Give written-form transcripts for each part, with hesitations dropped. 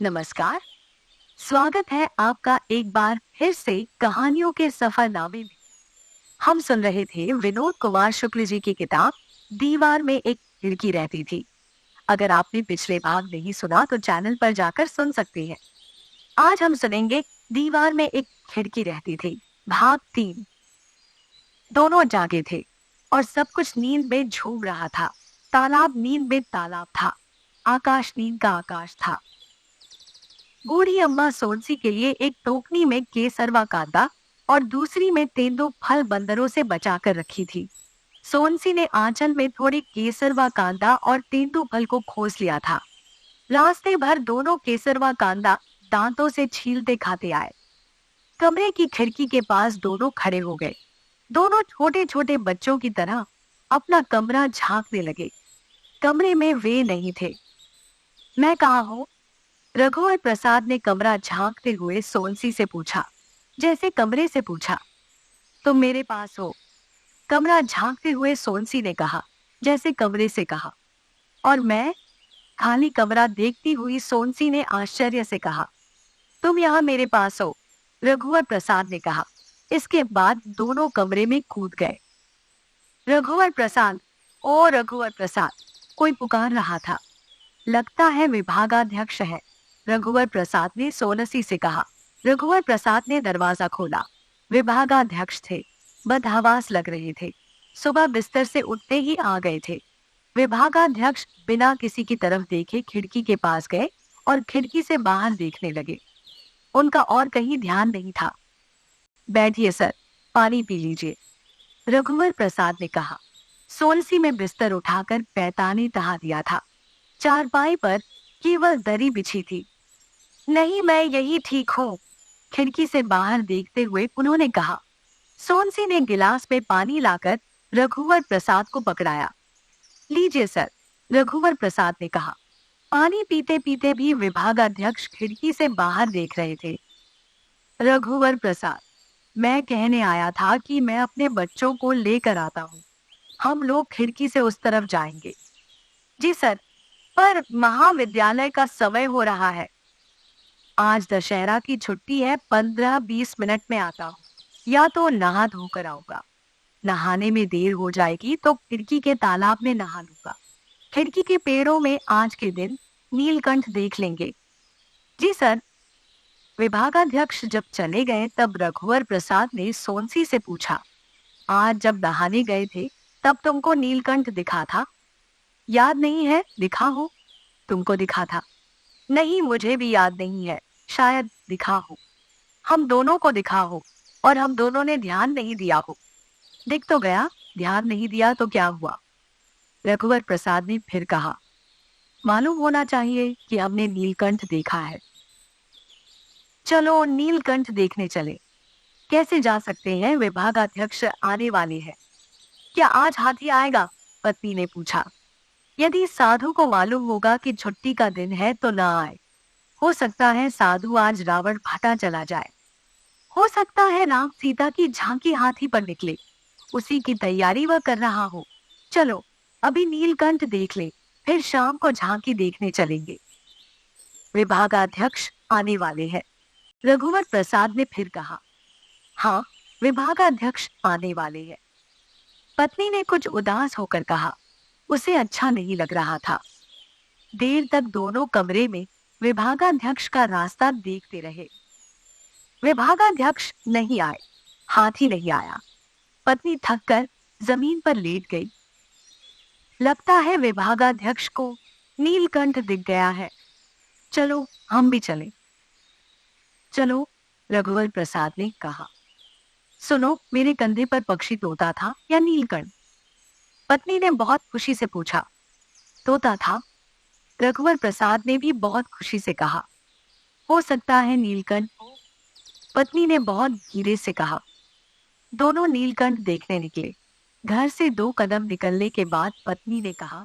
नमस्कार। स्वागत है आपका एक बार फिर से कहानियों के सफरनामे में। हम सुन रहे थे विनोद कुमार शुक्ल जी की किताब दीवार में एक खिड़की रहती थी। अगर आपने पिछले भाग नहीं सुना तो चैनल पर जाकर सुन सकते हैं। आज हम सुनेंगे दीवार में एक खिड़की रहती थी, भाग 3। दोनों जागे थे और सब कुछ नींद में झूम रहा था। तालाब नींद में तालाब था, आकाश नींद का आकाश था। बूढ़ी अम्मा सोनसी के लिए एक टोकनी में केसरवा कांदा और दूसरी में तेंदू फल बंदरों से बचाकर रखी थी। सोनसी ने आंचल में थोड़े केसरवा कांदा और तेंदू फल को खोस लिया था। रास्ते भर दोनों केसरवा कांदा दांतों से छीलते खाते आए। कमरे की खिड़की के पास दोनों खड़े हो गए। दोनों छोटे छोटे बच्चों की तरह अपना कमरा झांकने लगे। कमरे में वे नहीं थे। मैं कहाँ हूँ? रघुवर प्रसाद ने कमरा झांकते हुए सोनसी से पूछा, जैसे कमरे से पूछा। तुम मेरे पास हो, कमरा झांकते हुए सोनसी ने कहा, जैसे कमरे से कहा। और मैं? खाली कमरा देखती हुई सोनसी ने आश्चर्य से कहा। तुम यहाँ मेरे पास हो, रघुवर प्रसाद ने कहा। इसके बाद दोनों कमरे में कूद गए। रघुवर प्रसाद, ओ रघुवर प्रसाद, कोई पुकार रहा था। लगता है विभागाध्यक्ष है, रघुवर प्रसाद ने सोनसी से कहा। रघुवर प्रसाद ने दरवाजा खोला। विभागाध्यक्ष थे, बदहवास लग रहे थे। सुबह बिस्तर से उठते ही आ गए थे। विभागाध्यक्ष बिना किसी की तरफ देखे खिड़की के पास गए और खिड़की से बाहर देखने लगे। उनका और कहीं ध्यान नहीं था। बैठिए सर, पानी पी लीजिए, रघुवर प्रसाद ने कहा। सोनसी में बिस्तर उठाकर पैतानी तहा दिया था। चारपाई पर केवल दरी बिछी थी। नहीं, मैं यही ठीक हूँ, खिड़की से बाहर देखते हुए उन्होंने कहा। सोनसी ने गिलास में पानी लाकर रघुवर प्रसाद को पकड़ाया। लीजिए सर, रघुवर प्रसाद ने कहा। पानी पीते पीते भी विभागाध्यक्ष खिड़की से बाहर देख रहे थे। रघुवर प्रसाद, मैं कहने आया था कि मैं अपने बच्चों को लेकर आता हूँ। हम लोग खिड़की से उस तरफ जाएंगे। जी सर, पर महाविद्यालय का समय हो रहा है। आज दशहरा की छुट्टी है, 15-20 मिनट में आता हूँ। या तो नहा धोकर आऊंगा। नहाने में देर हो जाएगी तो खिड़की के तालाब में नहा लूंगा। खिड़की के पेड़ों में आज के दिन नीलकंठ देख लेंगे। जी सर। विभागाध्यक्ष जब चले गए तब रघुवर प्रसाद ने सोनसी से पूछा, आज जब नहाने गए थे तब तुमको नीलकंठ दिखा था? याद नहीं है? दिखा हो? तुमको दिखा था? नहीं, मुझे भी याद नहीं है, शायद दिखा हो। हम दोनों को दिखा हो और हम दोनों ने ध्यान नहीं दिया हो। दिख तो गया, ध्यान नहीं दिया तो क्या हुआ? रघुवर प्रसाद ने फिर कहा, मालूम होना चाहिए कि हमने नीलकंठ देखा है। चलो नीलकंठ देखने चले। कैसे जा सकते हैं? विभागाध्यक्ष आने वाले हैं। क्या आज हाथी आएगा? पत्नी ने पूछा। यदि साधु को मालूम होगा कि छुट्टी का दिन है तो ना आए। हो सकता है साधु आज रावण भाटा चला जाए। हो सकता है राम सीता की झांकी हाथी पर निकले, उसी की तैयारी वह कर रहा हो। चलो अभी नीलकंठ देख ले, फिर शाम को झांकी देखने चलेंगे। विभागाध्यक्ष आने वाले हैं, रघुवर प्रसाद ने फिर कहा। हाँ, विभागाध्यक्ष आने वाले हैं, पत्नी ने कुछ उदास होकर कहा। उसे अच्छा नहीं लग रहा था। देर तक दोनों कमरे में विभागाध्यक्ष का रास्ता देखते रहे। विभागाध्यक्ष नहीं आए, हाथी नहीं आया। पत्नी थक कर जमीन पर लेट गई। लगता है विभागाध्यक्ष को नीलकंठ दिख गया है। चलो हम भी चलें। चलो, रघुवर प्रसाद ने कहा। सुनो, मेरे कंधे पर पक्षी तोता था या नीलकंठ? पत्नी ने बहुत खुशी से पूछा। तोता था, रघुवर प्रसाद ने भी बहुत खुशी से कहा। हो सकता है नीलकंठ हो, पत्नी ने बहुत धीरे से कहा। दोनों नीलकंठ देखने निकले। घर से 2 कदम निकलने के बाद पत्नी ने कहा,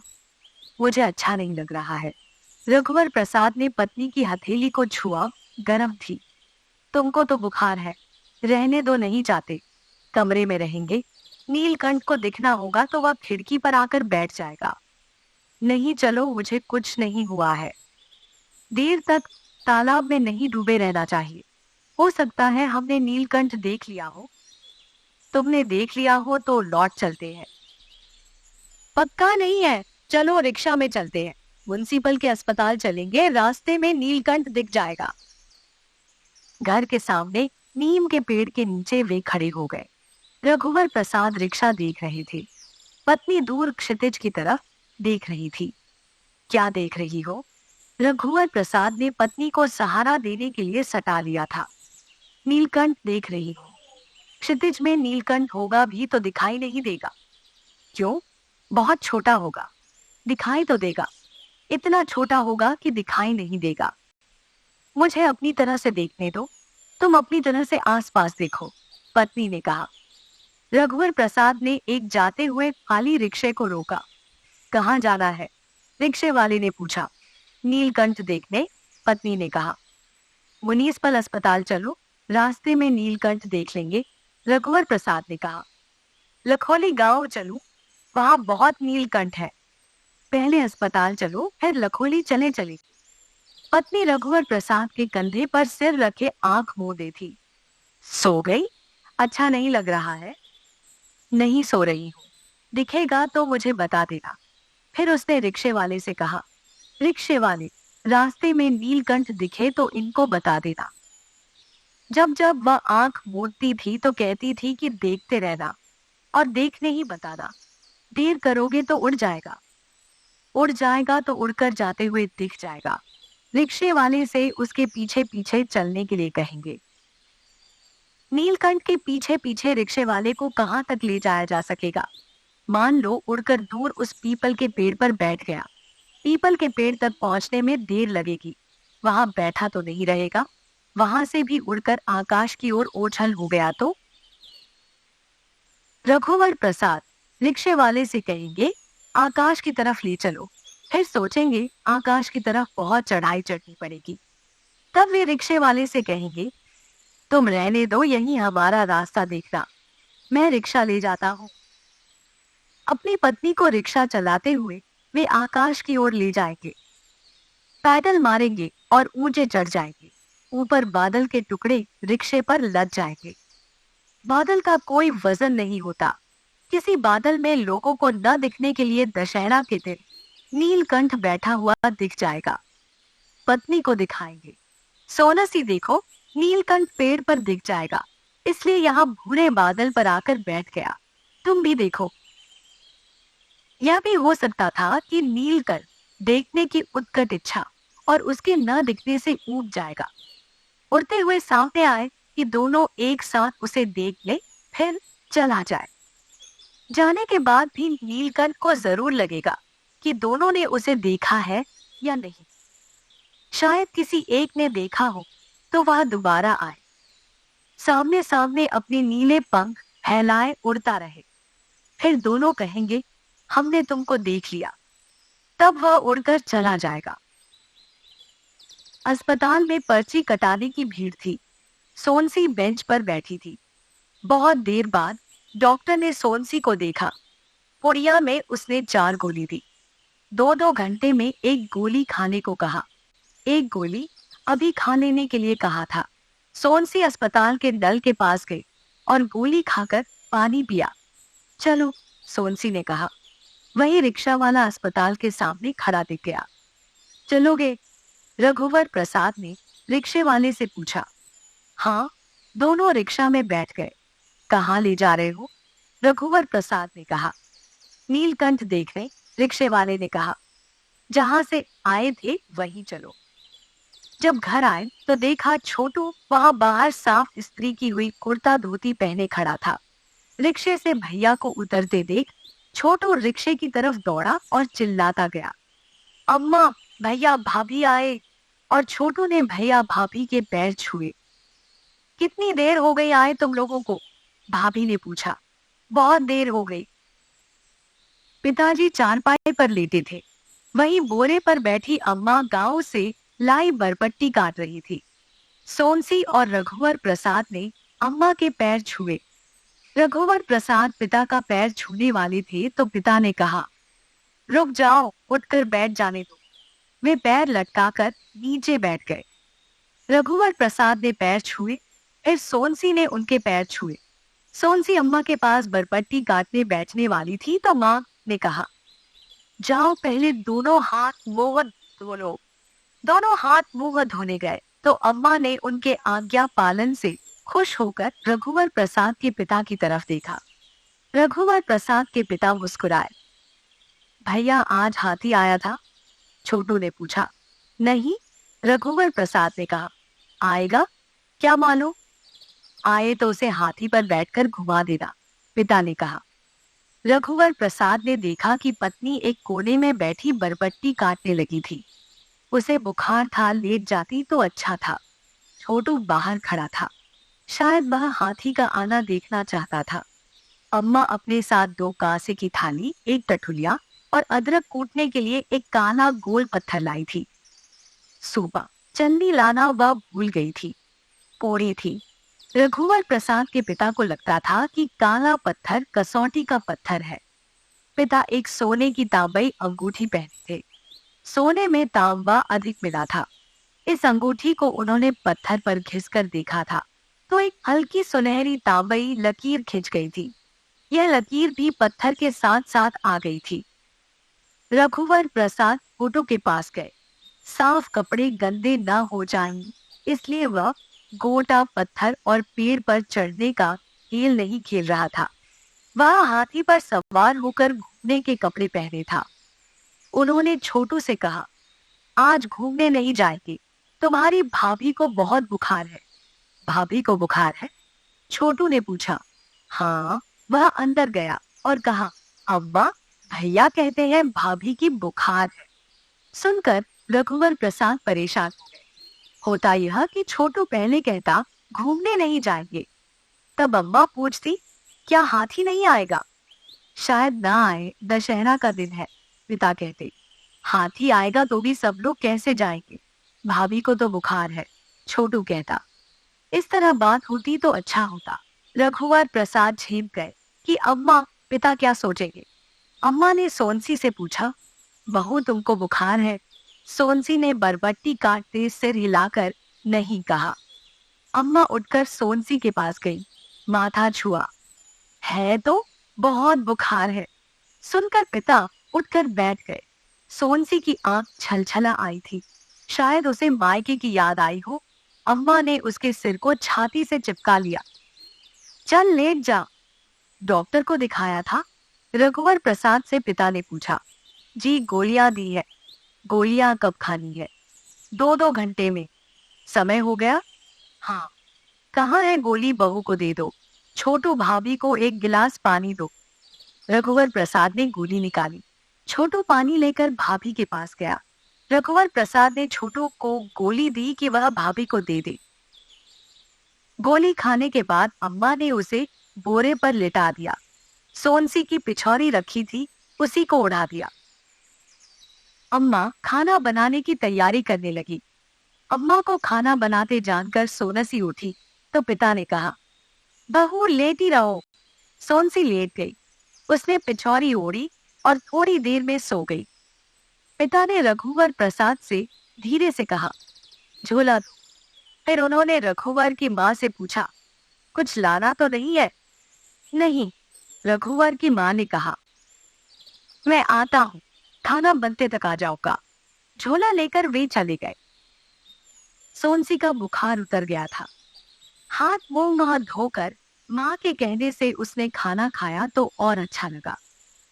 मुझे अच्छा नहीं लग रहा है। रघुवर प्रसाद ने पत्नी की हथेली को छुआ, गर्म थी। तुमको तो बुखार है, रहने दो, नहीं जाते? कमरे में रहेंगे। नीलकंठ को दिखना होगा तो वह खिड़की पर आकर बैठ जाएगा। नहीं, चलो, मुझे कुछ नहीं हुआ है। देर तक तालाब में नहीं डूबे रहना चाहिए। हो सकता है हमने नीलकंठ देख लिया हो। तुमने देख लिया हो तो लौट चलते हैं। पक्का नहीं है। चलो रिक्शा में चलते हैं। म्युनिसिपल के अस्पताल चलेंगे, रास्ते में नीलकंठ दिख जाएगा। घर के सामने नीम के पेड़ के नीचे वे खड़े हो गए। रघुवर प्रसाद रिक्शा देख रहे थे। पत्नी दूर क्षितिज की तरफ देख रही थी। क्या देख रही हो? रघुवर प्रसाद ने पत्नी को सहारा देने के लिए सटा लिया था। नीलकंठ देख रही हो। क्षितिज में नीलकंठ होगा भी तो दिखाई नहीं देगा। क्यों? बहुत छोटा होगा। दिखाई तो देगा। इतना छोटा होगा कि दिखाई नहीं देगा। मुझे अपनी तरह से देखने दो। तुम अपनी तरह से आसपास देखो, पत्नी ने कहा। रघुवर प्रसाद ने एक जाते हुए खाली रिक्शे को रोका। कहाँ जाना है? रिक्शे वाले ने पूछा। नीलकंठ देखने, पत्नी ने कहा। म्युनिसिपल अस्पताल चलो, रास्ते में नीलकंठ देख लेंगे, रघुवर प्रसाद ने कहा। लखोली गांव चलूं, वहां बहुत नीलकंठ है। पहले अस्पताल चलो, फिर लखोली चले। पत्नी रघुवर प्रसाद के कंधे पर सिर रखे आंख मूंदे थी। सो गई? अच्छा नहीं लग रहा है। नहीं सो रही हूँ। दिखेगा तो मुझे बता देना। फिर उसने रिक्शे वाले से कहा। रिक्शे वाले, रास्ते में नीलकंठ दिखे तो इनको बता देना। जब जब वह आंख मूंदती थी तो कहती थी कि देखते रहना और देखने ही बताना। देर करोगे तो उड़ जाएगा। उड़ जाएगा तो उड़कर जाते हुए दिख जाएगा। रिक्शे वाले से उसके पीछे पीछे चलने के लिए कहेंगे। नीलकंठ के पीछे पीछे रिक्शे वाले को कहां तक ले जाया जा सकेगा? मान लो उड़कर दूर उस पीपल के पेड़ पर बैठ गया। पीपल के पेड़ तक पहुंचने में देर लगेगी। वहां बैठा तो नहीं रहेगा। वहां से भी उड़कर आकाश की ओर ओझल हो गया तो? रघुवर प्रसाद रिक्शे वाले से कहेंगे, आकाश की तरफ ले चलो। फिर सोचेंगे आकाश की तरफ बहुत चढ़ाई चढ़नी पड़ेगी। तब वे रिक्शे वाले से कहेंगे, तुम रहने दो, यही हमारा रास्ता देखना, मैं रिक्शा ले जाता हूँ। अपनी पत्नी को रिक्शा चलाते हुए वे आकाश की ओर ले जाएंगे। पैडल मारेंगे और ऊंचे चढ़ जाएंगे। ऊपर बादल के टुकड़े रिक्शे पर लद जाएंगे। बादल का कोई वजन नहीं होता। किसी बादल में लोगों को न दिखने के लिए दशहरा के दिन नीलकंठ बैठा हुआ दिख जाएगा। पत्नी को दिखाएंगे, सोनसी देखो, नीलकंठ पेड़ पर दिख जाएगा, इसलिए यहाँ भूरे बादल पर आकर बैठ गया। तुम भी देखो। यह भी हो सकता था कि नीलकंठ देखने की उत्कट इच्छा और उसके न दिखने से ऊब जाएगा। उड़ते हुए सामने आए कि दोनों एक साथ उसे देख ले, फिर चला जाए। जाने के बाद भी नीलकंठ को जरूर लगेगा कि दोनों ने उसे देखा है या नहीं। शायद किसी एक ने देखा हो तो वह दोबारा आए, सामने सामने अपने नीले पंख फैलाए उड़ता रहे। फिर दोनों कहेंगे, हमने तुमको देख लिया। तब वह उड़कर चला जाएगा। अस्पताल में पर्ची कटाने की भीड़ थी। सोनसी बेंच पर बैठी थी। बहुत देर बाद डॉक्टर ने सोनसी को देखा। पुड़िया में उसने 4 गोली दी। 2-2 घंटे में एक गोली खाने को कहा। एक गोली अभी खा लेने के लिए कहा था। सोनसी अस्पताल के नल के पास गई और गोली खाकर पानी पिया। चलो, सोनसी ने कहा। वही रिक्शा वाला अस्पताल के सामने खड़ा दिख गया। चलोगे? रघुवर प्रसाद ने रिक्शे वाले से पूछा। हाँ, दोनों रिक्शा में बैठ गए। कहाँ ले जा रहे हो? रघुवर प्रसाद ने कहा। नीलकंठ देखने, रिक्शे वाले ने कहा। जहां से आए थे वहीं चलो। जब घर आए तो देखा छोटू वहां बाहर साफ इस्त्री की हुई कुर्ता धोती पहने खड़ा था। रिक्शे से भैया को उतरते देख छोटू रिक्शे की तरफ दौड़ा और चिल्लाता गया, अम्मा, भैया भाभी आए। और छोटू ने भैया भाभी के पैर छुए। कितनी देर हो गई आए तुम लोगों को? भाभी ने पूछा। बहुत देर हो गई। पिताजी चारपाई पर लेटे थे। वहीं बोरे पर बैठी अम्मा गांव से लाई बरपट्टी काट रही थी। सोनसी और रघुवर प्रसाद ने अम्मा के पैर छुए। रघुवर प्रसाद पिता का पैर छूने वाले थे तो पिता ने कहा, रुक जाओ, उठकर बैठ जाने दो। वे पैर लटकाकर नीचे बैठ गए। रघुवर प्रसाद ने पैर छुए, फिर सोनसी ने उनके पैर छुए। सोनसी अम्मा के पास बरपट्टी काटने बैठने वाली थी तो माँ ने कहा, जाओ पहले दोनों हाथ मुंह धो लो। दोनों हाथ मुंह धोने गए तो अम्मा ने उनके आज्ञा पालन से खुश होकर रघुवर प्रसाद के पिता की तरफ देखा। रघुवर प्रसाद के पिता मुस्कुराए। भैया आज हाथी आया था? छोटू ने पूछा। नहीं, रघुवर प्रसाद ने कहा। आएगा? क्या मालूम? आए तो उसे हाथी पर बैठकर घुमा देना, पिता ने कहा। रघुवर प्रसाद ने देखा कि पत्नी एक कोने में बैठी बरबट्टी काटने लगी थी। उसे बुखार था, लेट जाती तो अच्छा था। छोटू बाहर खड़ा था, शायद वह हाथी का आना देखना चाहता था। अम्मा अपने साथ 2 कांसे की थाली, एक टठुलिया और अदरक कूटने के लिए एक काला गोल पत्थर लाई थी। सुबह चन्नी लाना वह भूल गई थी। कोड़ी थी। रघुवर प्रसाद के पिता को लगता था कि काला पत्थर कसौटी का पत्थर है। पिता एक सोने की तांबई अंगूठी पहने थे। सोने में तांबा अधिक मिला था। इस अंगूठी को उन्होंने पत्थर पर घिसकर देखा था तो एक हल्की सुनहरी तांबई लकीर खिंच गई थी। यह लकीर भी पत्थर के साथ साथ आ गई थी। रघुवर प्रसाद फोटो के पास गए। साफ कपड़े गंदे न हो जाएं, इसलिए वह गोटा पत्थर और पेड़ पर चढ़ने का खेल नहीं खेल रहा था। वह हाथी पर सवार होकर घूमने के कपड़े पहने था। उन्होंने छोटू से कहा, आज घूमने नहीं जाएंगे, तुम्हारी भाभी को बहुत बुखार है। भाभी को बुखार है? छोटू ने पूछा। हाँ। वह अंदर गया और कहा, अब्बा भैया कहते हैं भाभी की बुखार है। सुनकर रघुवर प्रसाद परेशान हो गए। होता यह कि छोटू पहले कहता घूमने नहीं जाएंगे, तब अम्मा पूछती क्या हाथी नहीं आएगा? शायद ना आए, दशहरा का दिन है। पिता कहते हाथी आएगा तो भी सब लोग कैसे जाएंगे? भाभी को तो बुखार है। छोटू कहता इस तरह बात होती तो अच्छा होता। रघुवर प्रसाद झेप गए कि अम्मा पिता क्या सोचेंगे। अम्मा ने सोनसी से पूछा, बहू तुमको बुखार है? सोनसी ने बरबट्टी काटते सिर हिलाकर नहीं कहा। अम्मा उठकर सोनसी के पास गई, माथा छुआ। है तो बहुत बुखार है। सुनकर पिता उठकर बैठ गए। सोनसी की आंख छलछला आई थी, शायद उसे मायके की याद आई हो। अम्मा ने उसके सिर को छाती से चिपका लिया। चल लेट जा। डॉक्टर को दिखाया था? रघुवर प्रसाद से पिता ने पूछा। जी गोलियां दी है। गोलियां कब खानी है? 2-2 घंटे में। समय हो गया? हाँ। कहाँ है गोली? बहू को दे दो। छोटू भाभी को एक गिलास पानी दो। रघुवर प्रसाद ने गोली निकाली। छोटू पानी लेकर भाभी के पास गया। रघुवर प्रसाद ने छोटू को गोली दी कि वह भाभी को दे दे। गोली खाने के बाद अम्मा ने उसे बोरे पर लिटा दिया। सोनसी की पिछौरी रखी थी, उसी को उड़ा दिया। अम्मा खाना बनाने की तैयारी करने लगी। अम्मा को खाना बनाते जानकर सोनसी उठी तो पिता ने कहा, बहू लेटी रहो। सोनसी लेट गई। उसने पिछौरी ओढ़ी और थोड़ी देर में सो गई। पिता ने रघुवर प्रसाद से धीरे से कहा, झोला दो। फिर उन्होंने रघुवर की माँ से पूछा, कुछ लाना तो नहीं है? नहीं। रघुवर की माँ ने कहा, मैं आता हूँ, खाना बनते तक आ जाऊंगा। झोला लेकर वे चले गए। सोनसी का बुखार उतर गया था। हाथ मुंह धोकर माँ के कहने से उसने खाना खाया तो और अच्छा लगा।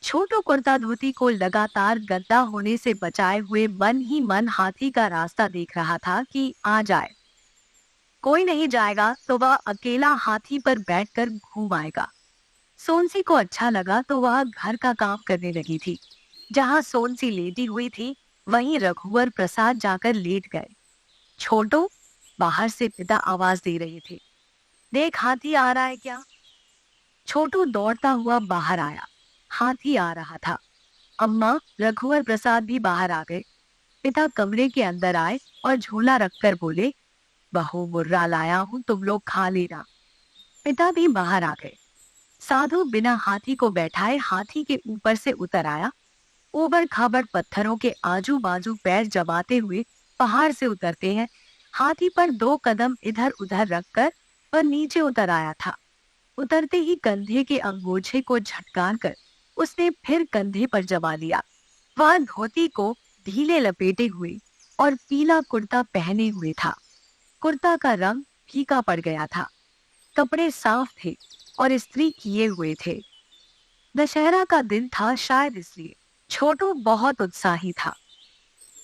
छोटू कुर्ता धोती को लगातार गंदा होने से बचाए हुए मन ही मन हाथी का रास्ता देख रहा था कि आ जाए। कोई नहीं जाएगा तो वह अकेला हाथी पर बैठकर घूम आएगा। सोनसी को अच्छा लगा तो वह घर का काम करने लगी थी। जहां सोनसी लेटी हुई थी वहीं रघुवर प्रसाद जाकर लेट गए। छोटू, बाहर से पिता आवाज दे रहे थे, देख हाथी आ रहा है क्या? छोटू दौड़ता हुआ बाहर आया। हाथी आ रहा था। अम्मा, रघुवर प्रसाद भी बाहर आ गए। पिता कमरे के अंदर आए और झोला रखकर बोले, बहू मुर्रा लाया हूं, तुम लोग खा लेना। पिता भी बाहर आ गए। साधु बिना हाथी को बैठाए हाथी के ऊपर से उतर आया। ऊबड़ खाबड़ पत्थरों के आजू बाजू पैर जमाते हुए पहाड़ से उतरते हैं, हाथी पर 2 कदम इधर उधर रखकर वह नीचे उतर आया था। उतरते ही कंधे के अंगोछे को झटकार कर उसने फिर कंधे पर जमा लिया। वह धोती को ढीले लपेटे हुए और पीला कुर्ता पहने हुए था। कुर्ता का रंग फीका पड़ गया था। कपड़े साफ थे और इस्त्री किए हुए थे। दशहरा का दिन था, शायद इसलिए छोटू बहुत उत्साही था।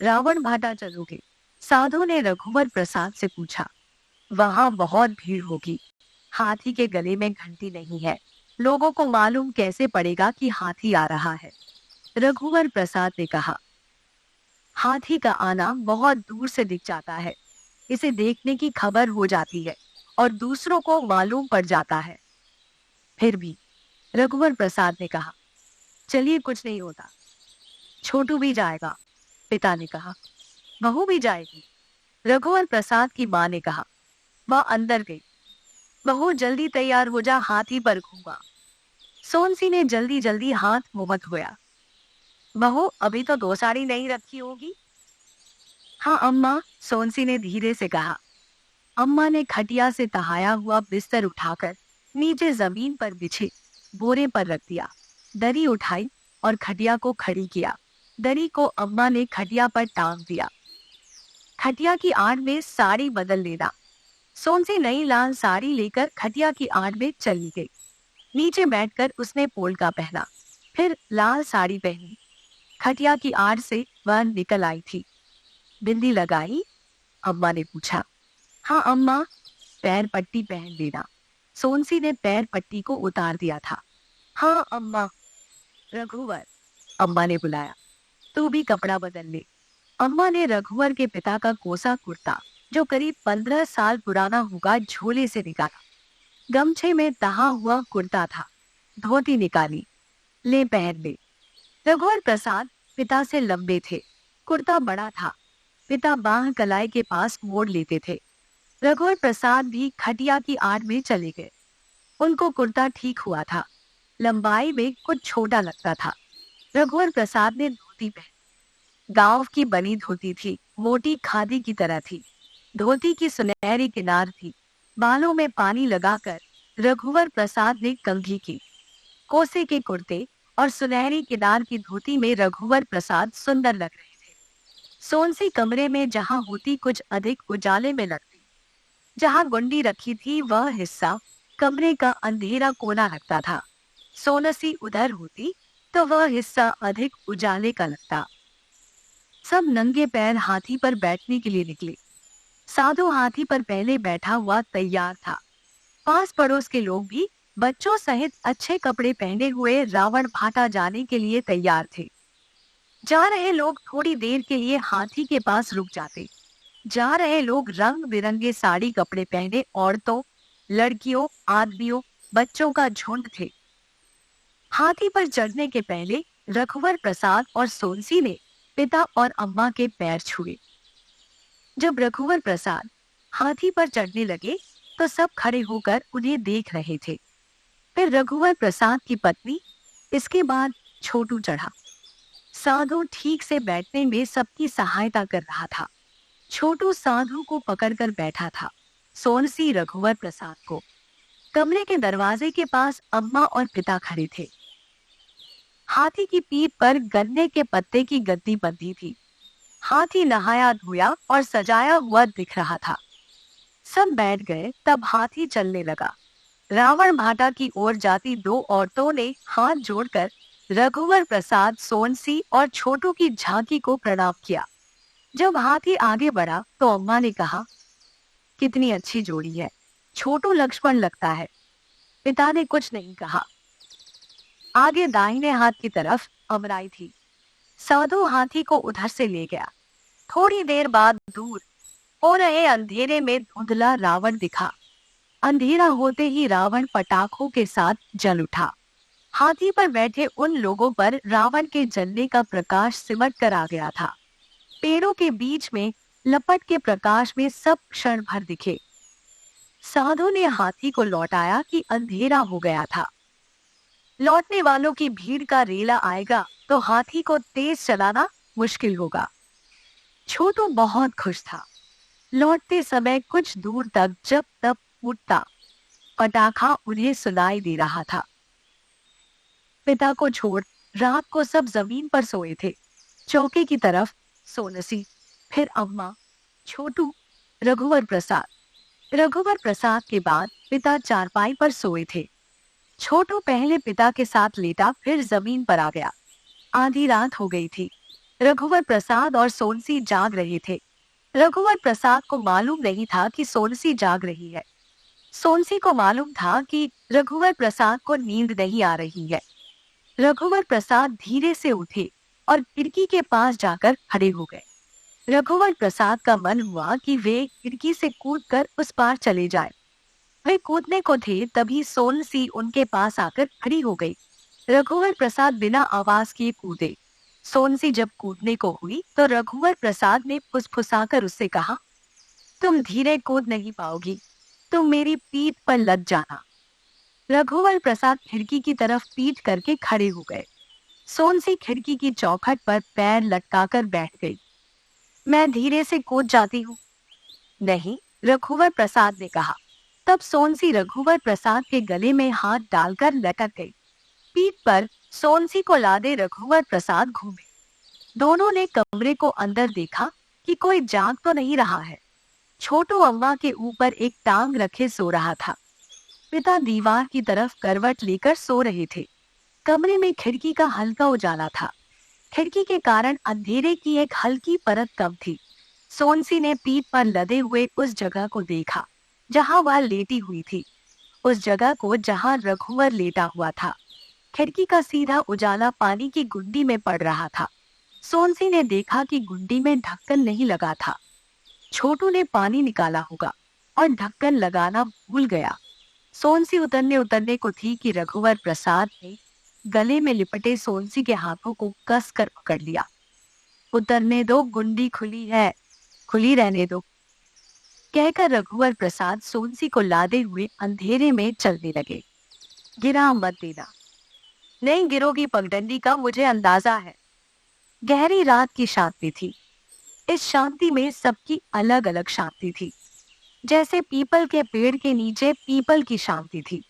रावण भाटा चलोगे? साधु ने रघुवर प्रसाद से पूछा। वहां बहुत भीड़ होगी। हाथी के गले में घंटी नहीं है। लोगों को मालूम कैसे पड़ेगा कि हाथी आ रहा है? रघुवर प्रसाद ने कहा। हाथी का आना बहुत दूर से दिख जाता है। इसे देखने की खबर हो जाती है और दूसरों को मालूम पड़ जाता है। फिर भी, रघुवर प्रसाद ने कहा, चलिए कुछ नहीं होता। छोटू भी जाएगा, पिता ने कहा। बहू भी जाएगी, रघुवर प्रसाद की मां ने कहा। वह अंदर गई। बहू जल्दी तैयार हो जा, हाथी पर घूंगा। सोनसी ने जल्दी जल्दी हाथ मुंह धोया। बहू अभी तो 2 साड़ी नहीं रखी होगी। हाँ अम्मा, सोनसी ने धीरे से कहा। अम्मा ने खटिया से तहाया हुआ बिस्तर उठाकर नीचे जमीन पर बिछे बोरे पर रख दिया। दरी उठाई और खटिया को खड़ी किया। दरी को अम्मा ने खटिया पर टांग दिया। खटिया की आड़ में साड़ी बदल लेना। सोनसी नई लाल साड़ी लेकर खटिया की आड़ में चली गई। नीचे बैठकर उसने पोलका पहना, फिर लाल साड़ी पहनी। खटिया की आड़ से वह निकल आई थी। बिंदी लगाई? अम्मा ने पूछा। हाँ अम्मा। पैर पट्टी पहन लेना। सोनसी ने पैर पट्टी को उतार दिया था। हाँ अम्मा। रघुवर, अम्मा ने बुलाया, तू भी कपड़ा बदल ले। अम्मा ने रघुवर के पिता का कोसा कुर्ता, जो करीब 15 साल पुराना होगा, झोले से निकाला। गमछे में तहा हुआ कुर्ता था। धोती निकाली। ले पहन ले। रघुवर प्रसाद पिता से लंबे थे। कुर्ता बड़ा था। पिता बाह कलाई के पास मोड़ लेते थे। रघुवर प्रसाद भी खटिया की आड़ में चले गए। उनको कुर्ता ठीक हुआ था। लंबाई में कुछ छोटा लगता था। रघुवर प्रसाद ने धोती पहनी। गांव की बनी धोती थी, मोटी खादी की तरह थी। धोती की सुनहरी किनार थी। बालों में पानी लगाकर रघुवर प्रसाद ने कंघी की। कोसे के कुर्ते और सुनहरी किनार की धोती में रघुवर प्रसाद सुंदर लग रहे थे। सोनसी कमरे में जहां होती कुछ अधिक उजाले में लगती। जहां गुंडी रखी थी वह हिस्सा कमरे का अंधेरा कोना लगता था। सोनसी उधर होती तो वह हिस्सा अधिक उजाले का लगता। सब नंगे पैर हाथी पर बैठने के लिए निकले। साधु हाथी पर पहले बैठा हुआ तैयार था। पास पड़ोस के लोग भी बच्चों सहित अच्छे कपड़े पहने हुए रावण भाटा जाने के लिए तैयार थे। जा रहे लोग थोड़ी देर के लिए हाथी के पास रुक जाते। जा रहे लोग रंग बिरंगे साड़ी कपड़े पहने औरतों, लड़कियों, आदमियों, बच्चों का झुंड थे। हाथी पर चढ़ने के पहले रघुवर प्रसाद और सोनसी ने पिता और अम्मा के पैर छुए। जब रघुवर प्रसाद हाथी पर चढ़ने लगे तो सब खड़े होकर उन्हें देख रहे थे। फिर रघुवर प्रसाद की पत्नी, इसके बाद छोटू चढ़ा। साधु ठीक से बैठने में सबकी सहायता कर रहा था। छोटू साधु को पकड़कर बैठा था, सोनसी रघुवर प्रसाद को। कमरे के दरवाजे के पास अम्मा और पिता खड़े थे। हाथी की पीठ पर गन्ने के पत्ते की गद्दी बंधी थी। हाथी नहाया धोया और सजाया हुआ दिख रहा था। सब बैठ गए, तब हाथी चलने लगा। रावण भाटा की ओर जाती 2 औरतों ने हाथ जोड़कर रघुवर प्रसाद, सोनसी और छोटू की झांकी को प्रणाम किया। जब हाथी आगे बढ़ा तो अम्मा ने कहा, कितनी अच्छी जोड़ी है, छोटू लक्ष्मण लगता है। पिता ने कुछ नहीं कहा। आगे दाहिने हाथ की तरफ अमराई थी। साधु हाथी को उधर से ले गया। थोड़ी देर बाद दूर हो रहे अंधेरे में धुंधला रावण दिखा। अंधेरा होते ही रावण पटाखों के साथ जल उठा। हाथी पर बैठे उन लोगों पर रावण के जलने का प्रकाश सिमट कर आ गया था। पेड़ों के बीच में लपट के प्रकाश में सब क्षण भर दिखे। साधु ने हाथी को लौटाया कि अंधेरा हो गया था। लौटने वालों की भीड़ का रेला आएगा तो हाथी को तेज चलाना मुश्किल होगा। छोटू बहुत खुश था। लौटते समय कुछ दूर तक जब तब फूटता पटाखा उन्हें सुनाई दे रहा था। पिता को छोड़ रात को सब जमीन पर सोए थे। चौके की तरफ सोनसी, फिर अम्मा, छोटू, रघुवर प्रसाद। रघुवर प्रसाद के बाद पिता चारपाई पर सोए थे। छोटू पहले पिता के साथ लेटा, फिर जमीन पर आ गया। आधी रात हो गई थी। रघुवर प्रसाद और सोनसी जाग रहे थे। रघुवर प्रसाद को मालूम नहीं था कि सोनसी जाग रही है। सोनसी को मालूम था कि रघुवर प्रसाद को नींद नहीं आ रही है। रघुवर प्रसाद धीरे से उठे और खिड़की के पास जाकर खड़े हो गए। रघुवर प्रसाद का मन हुआ कि वे खिड़की से कूदकर उस पार चले जाएं। वे कूदने को थे, तभी सोनसी उनके पास आकर खड़ी हो गई। रघुवर प्रसाद बिना आवाज किए कूदे। सोनसी जब कूदने को हुई तो रघुवर प्रसाद ने फुसफुसाकर उससे कहा, तुम धीरे कूद नहीं पाओगी, तुम मेरी पीठ पर लग जाना। रघुवर प्रसाद खिड़की की तरफ पीठ करके खड़े हो गए। सोनसी खिड़की की चौखट पर पैर लटकाकर बैठ गई। मैं धीरे से कूद जाती हूँ। नहीं, रघुवर प्रसाद ने कहा। तब सोनसी रघुवर प्रसाद के गले में हाथ डालकर लटक गई। पीठ पर सोनसी को लादे रघुवर प्रसाद घूमे। दोनों ने कमरे को अंदर देखा कि कोई जाग तो नहीं रहा है। छोटू अम्मा के ऊपर एक टांग रखे सो रहा था। पिता दीवार की तरफ करवट लेकर सो रहे थे। कमरे में खिड़की का हल्का उजाला था। खिड़की के कारण अंधेरे की एक हल्की परत कम थी। सोनसी ने पीठ पर लदे हुए उस जगह को देखा जहां वह लेटी हुई थी, उस जगह को जहां रघुवर लेटा हुआ था। खिड़की का सीधा उजाला पानी की गुंडी में पड़ रहा था। सोनसी ने देखा कि गुंडी में ढक्कन नहीं लगा था। छोटू ने पानी निकाला होगा और ढक्कन लगाना भूल गया। सोनसी उतरने उतरने को थी कि रघुवर प्रसाद ने गले में लिपटे सोनसी के हाथों को कसकर पकड़ लिया। उतरने दो, गुंडी खुली है, खुली रहने दो, कहकर रघुवर प्रसाद सोनसी को लादे हुए अंधेरे में चलने लगे। गिरा मत देना, नहीं गिरोगी पगडंडी का मुझे अंदाजा है। गहरी रात की शांति थी। इस शांति में सबकी अलग अलग शांति थी। जैसे पीपल के पेड़ के नीचे पीपल की शांति थी।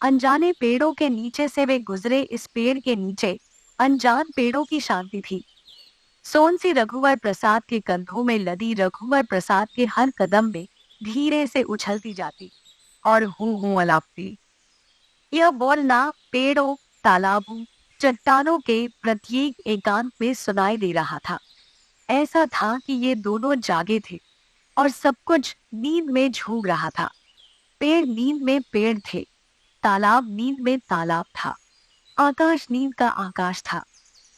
अनजाने पेड़ों के नीचे से वे गुजरे, इस पेड़ के नीचे अनजान पेड़ों की शांति थी। सोनसी रघुवर प्रसाद के कंधों में लदी रघुवर प्रसाद के हर कदम में धीरे से उछलती जाती और हूं अलापती। यह बोलना पेड़ों, तालाबों, चट्टानों के प्रत्येक एकांत में सुनाई दे रहा था। ऐसा था कि ये दोनों जागे थे और सब कुछ नींद में झूम रहा था। पेड़ नींद में पेड़ थे, तालाब नींद में तालाब था, आकाश नींद का आकाश था,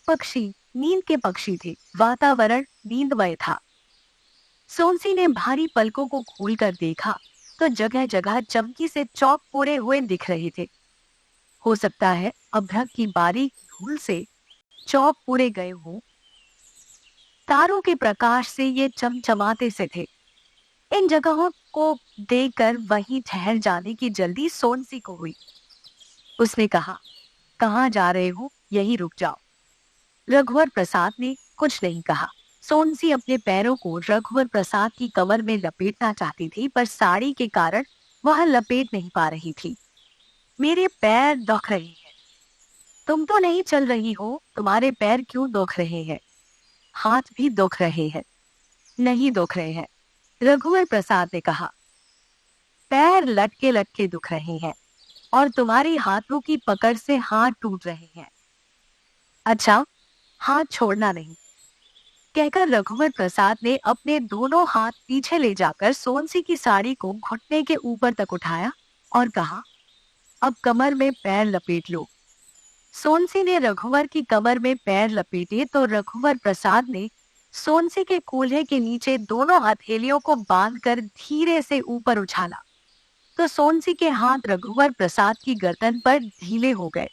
पक्षी नींद के पक्षी थे, वातावरण नींदमय था। सोनसी ने भारी पलकों को खोलकर देखा तो जगह जगह चमकी से चौक पूरे हुए दिख रहे थे। हो सकता है अभ्रक की बारीक धूल से चौक पूरे गए हों। तारों के प्रकाश से ये चमचमाते से थे। इन जगहों को देखकर वहीं ठहर जाने की जल्दी सोनसी को हुई। उसने कहा, कहाँ जा रहे हो, यहीं रुक जाओ। रघुवर प्रसाद ने कुछ नहीं कहा। सोनसी अपने पैरों को रघुवर प्रसाद की कमर में लपेटना चाहती थी, पर साड़ी के कारण वह लपेट नहीं पा रही थी। मेरे पैर दुख रहे हैं। तुम तो नहीं चल रही हो, तुम्हारे पैर क्यों दुख रहे हैं? हाथ भी दुख रहे हैं। नहीं दुख रहे हैं, रघुवर प्रसाद ने कहा। पैर लटके लटके दुख रहे हैं और तुम्हारी हाथों की पकड़ से हाथ टूट रहे हैं। अच्छा, हाथ छोड़ना नहीं, कहकर रघुवर प्रसाद ने अपने दोनों हाथ पीछे ले जाकर सोनसी की साड़ी को घुटने के ऊपर तक उठाया और कहा, अब कमर में पैर लपेट लो। सोनसी ने रघुवर की कमर में पैर लपेटे तो रघुवर प्रसाद ने सोनसी के कूल्हे के नीचे दोनों हथेलियों को बांधकर धीरे से ऊपर उछाला तो सोनसी के हाथ रघुवर प्रसाद की गर्दन पर ढीले हो गए।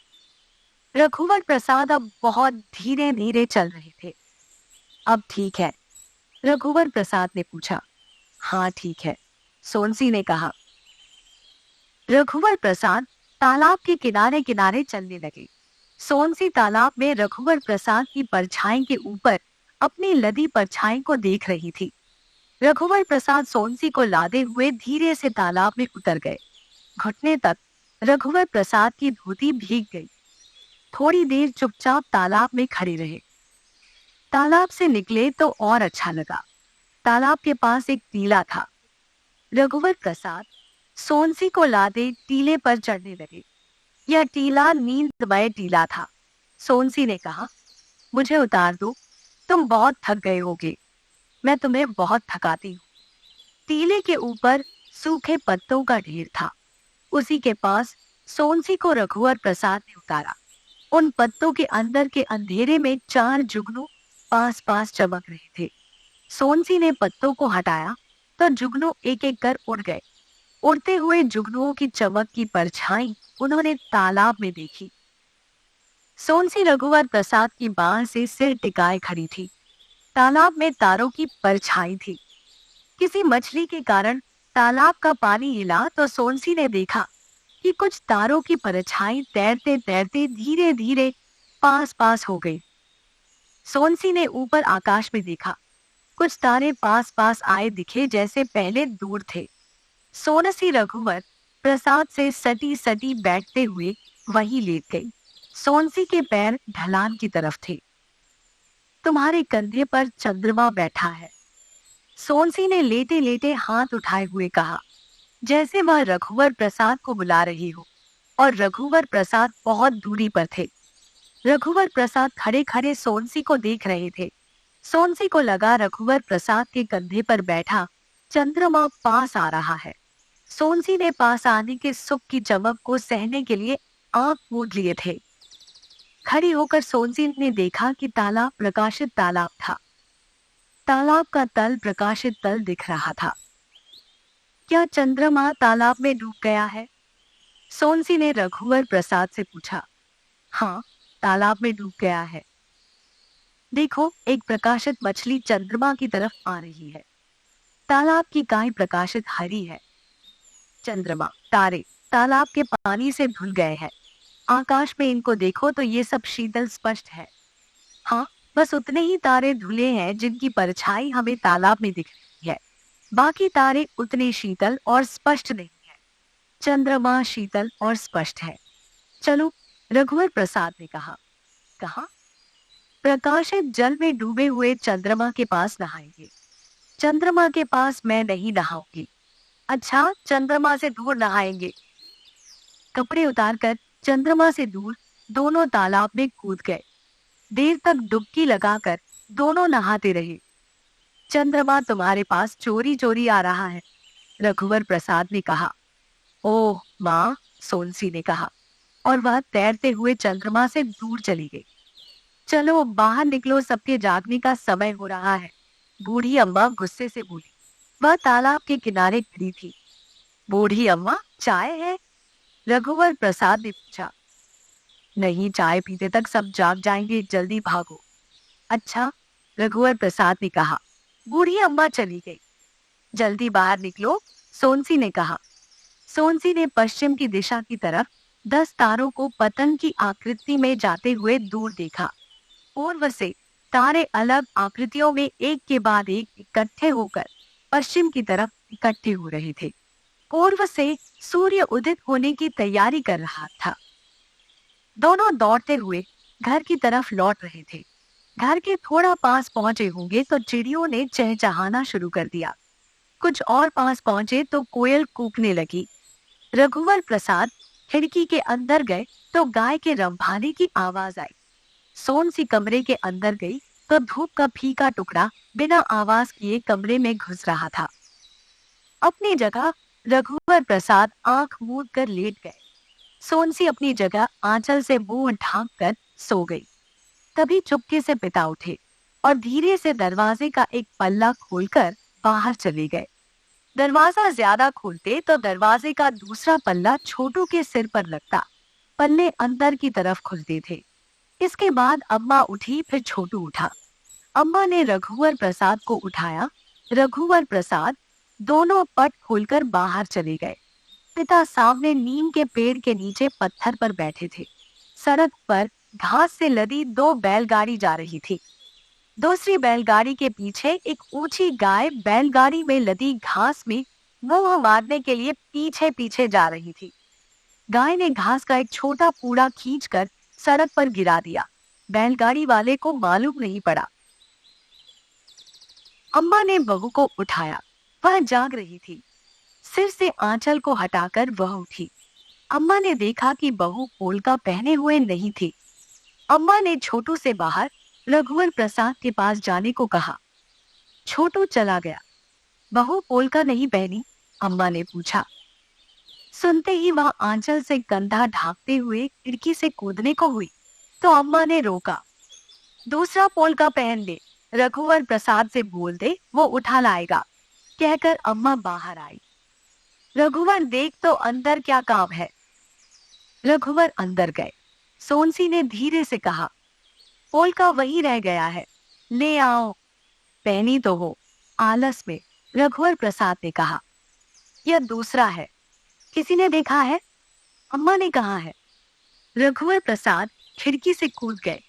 रघुवर प्रसाद अब बहुत धीरे धीरे चल रहे थे। अब ठीक है? रघुवर प्रसाद ने पूछा। हाँ ठीक है, सोनसी ने कहा। रघुवर प्रसाद तालाब के किनारे किनारे चलने लगे। सोनसी तालाब में रघुवर प्रसाद की परछाई के ऊपर अपनी लदी परछाई को देख रही थी। रघुवर प्रसाद सोनसी को लादे हुए धीरे से तालाब में उतर गए। घुटने तक रघुवर प्रसाद की धोती भीग गई। थोड़ी देर चुपचाप तालाब में खड़े रहे। तालाब से निकले तो और अच्छा लगा। तालाब के पास एक टीला था। रघुवर प्रसाद सोनसी को लादे टीले पर चढ़ने लगे। यह टीला नींदमय टीला था। सोनसी ने कहा, मुझे उतार दो, तुम बहुत थक गए होगे, मैं तुम्हें बहुत थकाती हूँ। टीले के ऊपर सूखे पत्तों का ढेर था। उसी के पास सोनसी को रघुवर प्रसाद ने उतारा। उन पत्तों के अंदर के अंधेरे में 4 जुगनू पास पास चमक रहे थे। सोनसी ने पत्तों को हटाया तो जुगनू एक एक कर उड़ गए। उड़ते हुए जुगनुओं की चमक की परछाई उन्होंने तालाब में देखी। सोनसी रघुवर प्रसाद की बाह से सिर टिकाए खड़ी थी। तालाब में तारों की परछाई थी। किसी मछली के कारण तालाब का पानी हिला तो सोनसी ने देखा कि कुछ तारों की परछाई तैरते तैरते धीरे धीरे पास पास हो गई। सोनसी ने ऊपर आकाश में देखा। कुछ तारे पास पास आए दिखे जैसे पहले दूर थे। सोनसी रघुवर प्रसाद से सटी सटी बैठते हुए वहीं लेट गई। सोनसी के पैर ढलान की तरफ थे। तुम्हारे कंधे पर चंद्रमा बैठा है, सोनसी ने लेटे लेटे हाथ उठाए हुए कहा, जैसे वह रघुवर प्रसाद को बुला रही हो। और रघुवर प्रसाद बहुत दूरी पर थे। रघुवर प्रसाद खड़े खड़े सोनसी को देख रहे थे। सोनसी को लगा रघुवर प्रसाद के कंधे पर बैठा चंद्रमा पास आ रहा है। सोनसी ने पास आने के सुख की चमक को सहने के लिए आंख मूंद लिए थे। खड़ी होकर सोनसी ने देखा कि तालाब प्रकाशित तालाब था। तालाब का तल प्रकाशित तल दिख रहा था। क्या चंद्रमा तालाब में डूब गया है? सोनसी ने रघुवर प्रसाद से पूछा। हाँ, तालाब में डूब गया है। देखो, एक प्रकाशित मछली चंद्रमा की तरफ आ रही है। तालाब की गाय प्रकाशित हरी है। चंद्रमा, तारे तालाब के पानी से धुल गए हैं। आकाश में इनको देखो तो ये सब शीतल स्पष्ट है। हाँ, बस उतने ही तारे धुले हैं जिनकी परछाई हमें तालाब में दिख रही है। बाकी तारे उतने शीतल और स्पष्ट नहीं है। चंद्रमा शीतल और स्पष्ट है। चलो, रघुवर प्रसाद ने कहा। कहा, प्रकाशित जल में डूबे हुए चंद्रमा के पास नहाएंगे। चंद्रमा के पास मैं नहीं नहाऊंगी। अच्छा, चंद्रमा से दूर नहाएंगे। कपड़े उतारकर चंद्रमा से दूर दोनों तालाब में कूद गए। देर तक डुबकी लगाकर दोनों नहाते रहे। चंद्रमा तुम्हारे पास चोरी चोरी आ रहा है, रघुवर प्रसाद ने कहा। ओह माँ, सोनसी ने कहा, और वह तैरते हुए चंद्रमा से दूर चली गई। चलो बाहर निकलो, सबके जागने का समय हो रहा है, बूढ़ी अम्मा गुस्से से बोली। वह तालाब के किनारे खड़ी थी। बूढ़ी अम्मा, चाय है? रघुवर प्रसाद ने पूछा। नहीं, चाय पीते तक सब जाग जाएंगे, जल्दी भागो। अच्छा, रघुवर प्रसाद ने कहा। बूढ़ी अम्मा चली गई। जल्दी बाहर निकलो, सोनसी ने कहा। सोनसी ने पश्चिम की दिशा की तरफ 10 तारों को पतंग की आकृति में जाते हुए दूर देखा। पूर्व से तारे अलग आकृतियों में एक के बाद एक इकट्ठे होकर पश्चिम की तरफ इकट्ठे हो रहे थे। पूर्व से सूर्य उदित होने की तैयारी कर रहा था। दोनों दौड़ते हुए घर की तरफ लौट रहे थे। घर के थोड़ा पास पहुंचे होंगे तो चिड़ियों ने चहचहाना शुरू कर दिया। कुछ और पास पहुंचे तो कोयल कूकने लगी। रघुवर प्रसाद खिड़की के अंदर गए तो गाय के रंभाने की आवाज आई। सोनसी कमरे के अंदर गई तो धूप का फीका टुकड़ा बिना आवाज किए कमरे में घुस रहा था। अपनी जगह रघुवर प्रसाद आंख मूंद कर लेट गए। सोनसी अपनी जगह आंचल से मुंह ढांक कर सो गई। तभी चुपके से पिता उठे और धीरे से दरवाजे का एक पल्ला खोलकर बाहर चले गए। दरवाजा ज्यादा खोलते तो दरवाजे का दूसरा पल्ला छोटू के सिर पर लगता। पल्ले अंदर की तरफ खुलते थे। इसके बाद अम्मा उठी, फिर छोटू उठा। अम्मा ने रघुवर प्रसाद को उठाया। रघुवर प्रसाद दोनों पट खोलकर बाहर चले गए। पिता सामने नीम के पेड़ के नीचे पत्थर पर बैठे थे। सड़क पर घास से लदी 2 बैलगाड़ी जा रही थी। दूसरी बैलगाड़ी के पीछे एक ऊंची गाय बैलगाड़ी में लदी घास में मुंह मारने के लिए पीछे पीछे जा रही थी। गाय ने घास का एक छोटा पूड़ा खींचकर सड़क पर गिरा दिया। बैलगाड़ी वाले को मालूम नहीं पड़ा। अम्मा ने बहू को उठाया। वह जाग रही थी। सिर से आंचल को हटाकर वह उठी। अम्मा ने देखा कि बहू पोलका पहने हुए नहीं थी। अम्मा ने छोटू से बाहर रघुवर प्रसाद के पास जाने को कहा। छोटू चला गया। बहू पोलका नहीं पहनी? अम्मा ने पूछा। सुनते ही वह आंचल से कंधा ढांकते हुए खिड़की से कूदने को हुई तो अम्मा ने रोका। दूसरा पोलका पहन ले, रघुवर प्रसाद से बोल दे, वो उठा लाएगा, कहकर अम्मा बाहर आई। रघुवर देख तो अंदर क्या काम है। रघुवर अंदर गए। सोनसी ने धीरे से कहा, पोलका वही रह गया है, ले आओ। पहनी तो हो, आलस में रघुवर प्रसाद ने कहा। यह दूसरा है, किसी ने देखा है? अम्मा ने कहा है। रघुवर प्रसाद खिड़की से कूद गए।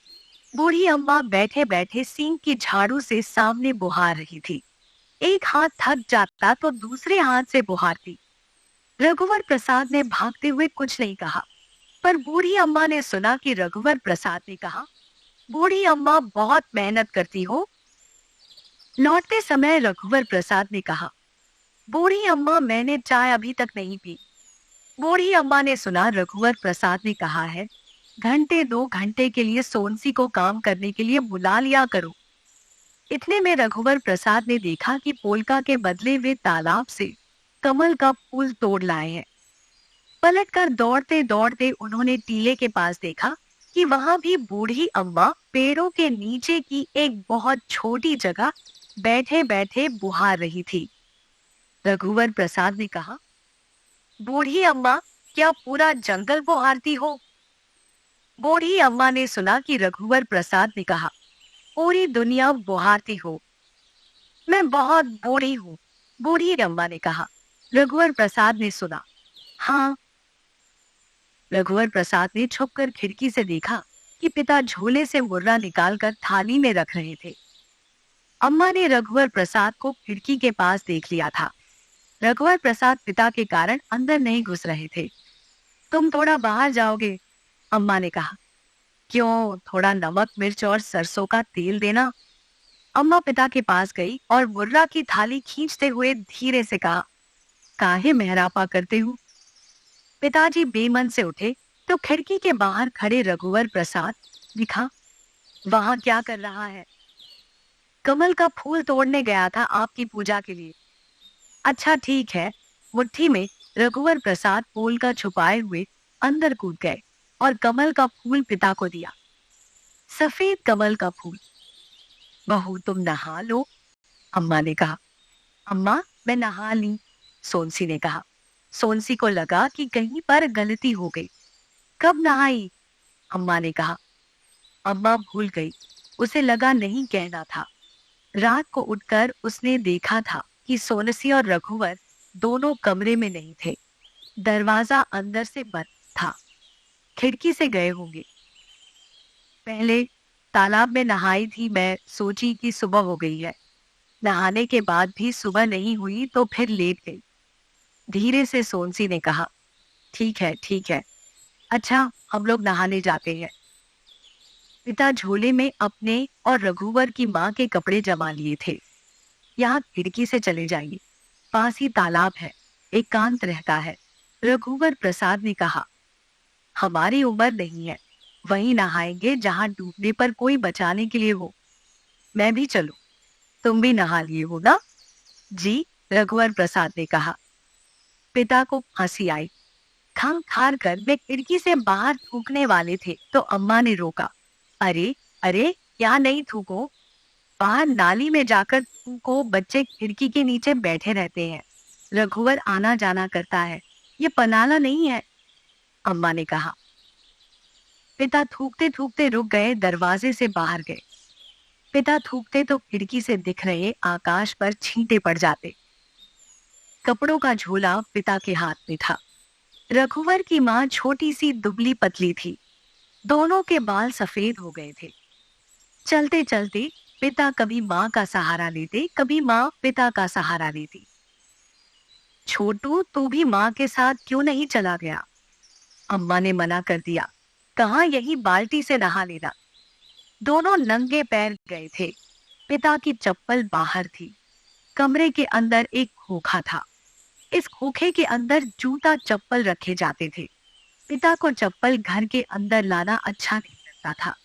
बूढ़ी अम्मा बैठे बैठे सींग की झाड़ू से सामने बुहार रही थी। एक हाथ थक जाता तो दूसरे हाथ से बुहारती। रघुवर प्रसाद ने भागते हुए कुछ नहीं कहा, पर बूढ़ी अम्मा ने सुना कि रघुवर प्रसाद ने कहा, बूढ़ी अम्मा बहुत मेहनत करती हो। लौटते समय रघुवर प्रसाद ने कहा, बूढ़ी अम्मा मैंने चाय अभी तक नहीं पी। बूढ़ी अम्मा ने सुना रघुवर प्रसाद ने कहा है, घंटे 2 घंटे के लिए सोनसी को काम करने के लिए बुला लिया करो। इतने में रघुवर प्रसाद ने देखा कि पोलका के बदले वे तालाब से कमल का फूल तोड़ लाए हैं। पलटकर दौड़ते दौड़ते उन्होंने टीले के पास देखा कि वहां भी बूढ़ी अम्मा पेड़ों के नीचे की एक बहुत छोटी जगह बैठे बैठे बुहार रही थी। रघुवर प्रसाद ने कहा, बूढ़ी अम्मा क्या पूरा जंगल बुहारती हो? बूढ़ी अम्मा ने सुना कि रघुवर प्रसाद ने कहा, पूरी दुनिया बुहारती हो। मैं बहुत बूढ़ी हूँ, बूढ़ी अम्मा ने कहा। रघुवर प्रसाद ने सुना, हाँ। रघुवर प्रसाद ने छुपकर खिड़की से देखा कि पिता झोले से मुर्रा निकालकर थाली में रख रहे थे। अम्मा ने रघुवर प्रसाद को खिड़की के पास देख लिया था। रघुवर प्रसाद पिता के कारण अंदर नहीं घुस रहे थे। तुम थोड़ा बाहर जाओगे? अम्मा ने कहा। क्यों, थोड़ा नमक मिर्च और सरसों का तेल देना। अम्मा पिता के पास गई और मुर्रा की थाली खींचते हुए धीरे से कहा, काहे मेहरापा करते हो? पिताजी बेमन से उठे तो खिड़की के बाहर खड़े रघुवर प्रसाद दिखा। वहां क्या कर रहा है? कमल का फूल तोड़ने गया था आपकी पूजा के लिए। अच्छा ठीक है। मुट्ठी में रघुवर प्रसाद पोल का छुपाए हुए अंदर कूद गए और कमल का फूल पिता को दिया। सफेद कमल का फूल। बहू तुम नहा लो, अम्मा ने कहा। अम्मा मैं नहा ली, सोनसी ने कहा। सोनसी को लगा कि कहीं पर गलती हो गई। कब नहाई? अम्मा ने कहा। अम्मा भूल गई, उसे लगा नहीं कहना था। रात को उठकर उसने देखा था कि सोनसी और रघुवर दोनों कमरे में नहीं थे। दरवाजा अंदर से बंद था। खिड़की से गए होंगे। पहले तालाब में नहाई थी, मैं सोची कि सुबह हो गई है। नहाने के बाद भी सुबह नहीं हुई तो फिर लेट गई। धीरे से सोनसी ने कहा, ठीक है ठीक है, अच्छा हम लोग नहाने जाते हैं। पिता झोले में अपने और रघुवर की माँ के कपड़े जमा लिए थे। यहाँ खिड़की से चले जाइए, पास ही तालाब है, एकांत रहता है। रघुवर प्रसाद ने कहा, हमारी उम्र नहीं है, वहीं नहाएंगे जहाँ डूबने पर कोई बचाने के लिए हो। मैं भी चलूं? तुम भी नहा लिए हो ना? जी, रघुवर प्रसाद ने कहा। पिता को हंसी आई। खंग खार कर वे खिड़की से बाहर थूकने वाले थे तो अम्मा ने रोका। अरे अरे, क्या नहीं थूको, बाहर नाली में जाकर थूको, बच्चे खिड़की के नीचे बैठे रहते हैं। रघुवर आना जाना करता है, ये पनाला नहीं है, अम्मा ने कहा। पिता थूकते थूकते रुक गए, दरवाजे से बाहर गए। पिता थूकते तो खिड़की से दिख रहे आकाश पर छींटे पड़ जाते। कपड़ों का झोला पिता के हाथ में था। रघुवर की माँ छोटी सी दुबली पतली थी। दोनों के बाल सफेद हो गए थे। चलते चलते पिता कभी माँ का सहारा लेते, कभी माँ पिता का सहारा लेती। छोटू, तू भी माँ के साथ क्यों नहीं चला गया? अम्मा ने मना कर दिया। कहाँ, यही बाल्टी से नहा लेना। दोनों नंगे पैर गए थे। पिता की चप्पल बाहर थी। कमरे के अंदर एक खोखा था। इस खोखे के अंदर जूता चप्पल रखे जाते थे। पिता को चप्पल घर के अंदर लाना अच्छा नहीं लगता था।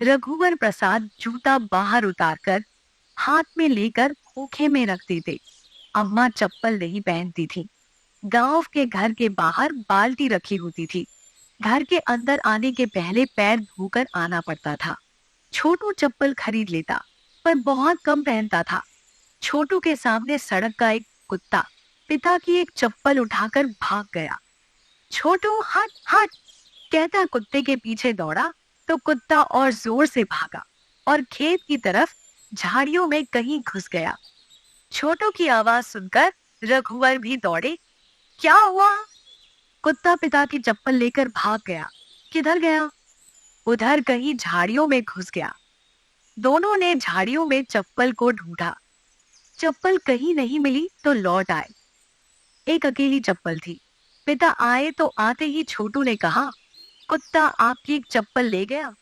रघुवर प्रसाद जूता बाहर उतारकर हाथ में लेकर खोखे में रख देते। अम्मा चप्पल नहीं पहनती थी। गांव के घर के बाहर बाल्टी रखी होती थी। घर के अंदर आने के पहले पैर धोकर आना पड़ता था। छोटू चप्पल खरीद लेता, पर बहुत कम पहनता था। छोटू के सामने सड़क का एक कुत्ता पिता की एक चप्पल उठाकर भाग गया। छोटू, हट हट कहता कुत्ते के पीछे दौड़ा तो कुत्ता और जोर से भागा और खेत की तरफ झाड़ियों में कहीं घुस गया। छोटू की आवाज सुनकर रघुवर भी दौड़े। क्या हुआ? कुत्ता पिता की चप्पल लेकर भाग गया। किधर गया? उधर कहीं झाड़ियों में घुस गया। दोनों ने झाड़ियों में चप्पल को ढूंढा। चप्पल कहीं नहीं मिली तो लौट आए। एक अकेली चप्पल थी। पिता आए तो आते ही छोटू ने कहा, कुत्ता आपकी एक चप्पल ले गया।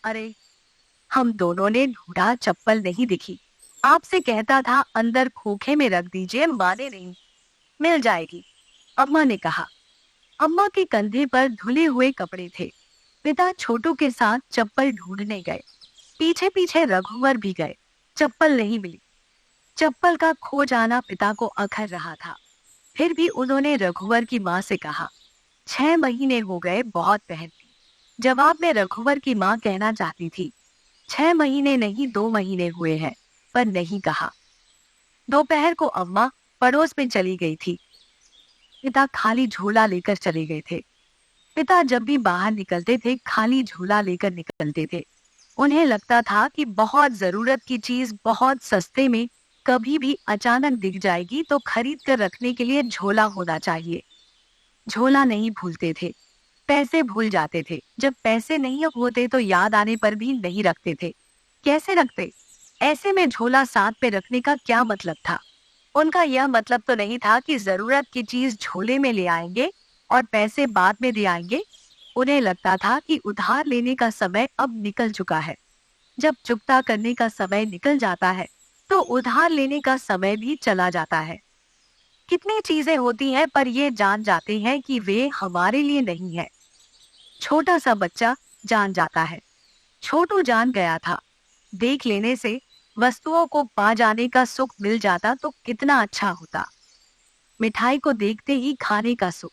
अरे, हम दोनों ने ढूंढा, चप्पल नहीं दिखी। आपसे कहता था अंदर खोखे में रख दीजिए, माने नहीं। मिल जाएगी, अम्मा ने कहा। अम्मा के कंधे पर धुले हुए कपड़े थे। पिता छोटू के साथ चप्पल ढूंढने गए। पीछे पीछे रघुवर भी गए। चप्पल नहीं मिली। चप्पल का खो जाना पिता को अखर रहा था। फिर भी उन्होंने रघुवर की माँ से कहा, 6 महीने हो गए, बहुत पहनती। जवाब में रघुवर की माँ कहना चाहती थी, 6 महीने नहीं, 2 महीने हुए हैं, पर नहीं कहा। दोपहर को अम्मा पड़ोस में चली गई थी। पिता खाली झोला लेकर चले गए थे। पिता जब भी बाहर निकलते थे खाली झोला लेकर निकलते थे। उन्हें लगता था कि बहुत जरूरत की चीज बहुत सस्ते में कभी भी अचानक दिख जाएगी तो खरीद कर रखने के लिए झोला होना चाहिए। झोला नहीं भूलते थे, पैसे भूल जाते थे। जब पैसे नहीं होते तो याद आने पर भी नहीं रखते थे। कैसे रखते? ऐसे में झोला साथ पे रखने का क्या मतलब था? उनका यह मतलब तो नहीं था कि जरूरत की चीज झोले में ले आएंगे और पैसे बाद में दे आएंगे। उन्हें लगता था कि उधार लेने का समय अब निकल चुका है। जब चुकता करने का समय निकल जाता है तो उधार लेने का समय भी चला जाता है। कितनी चीजें होती हैं पर ये जान जाते हैं कि वे हमारे लिए नहीं है। छोटा सा बच्चा जान जाता है। छोटू जान गया था। देख लेने से वस्तुओं को पा जाने का सुख मिल जाता तो कितना अच्छा होता। मिठाई को देखते ही खाने का सुख।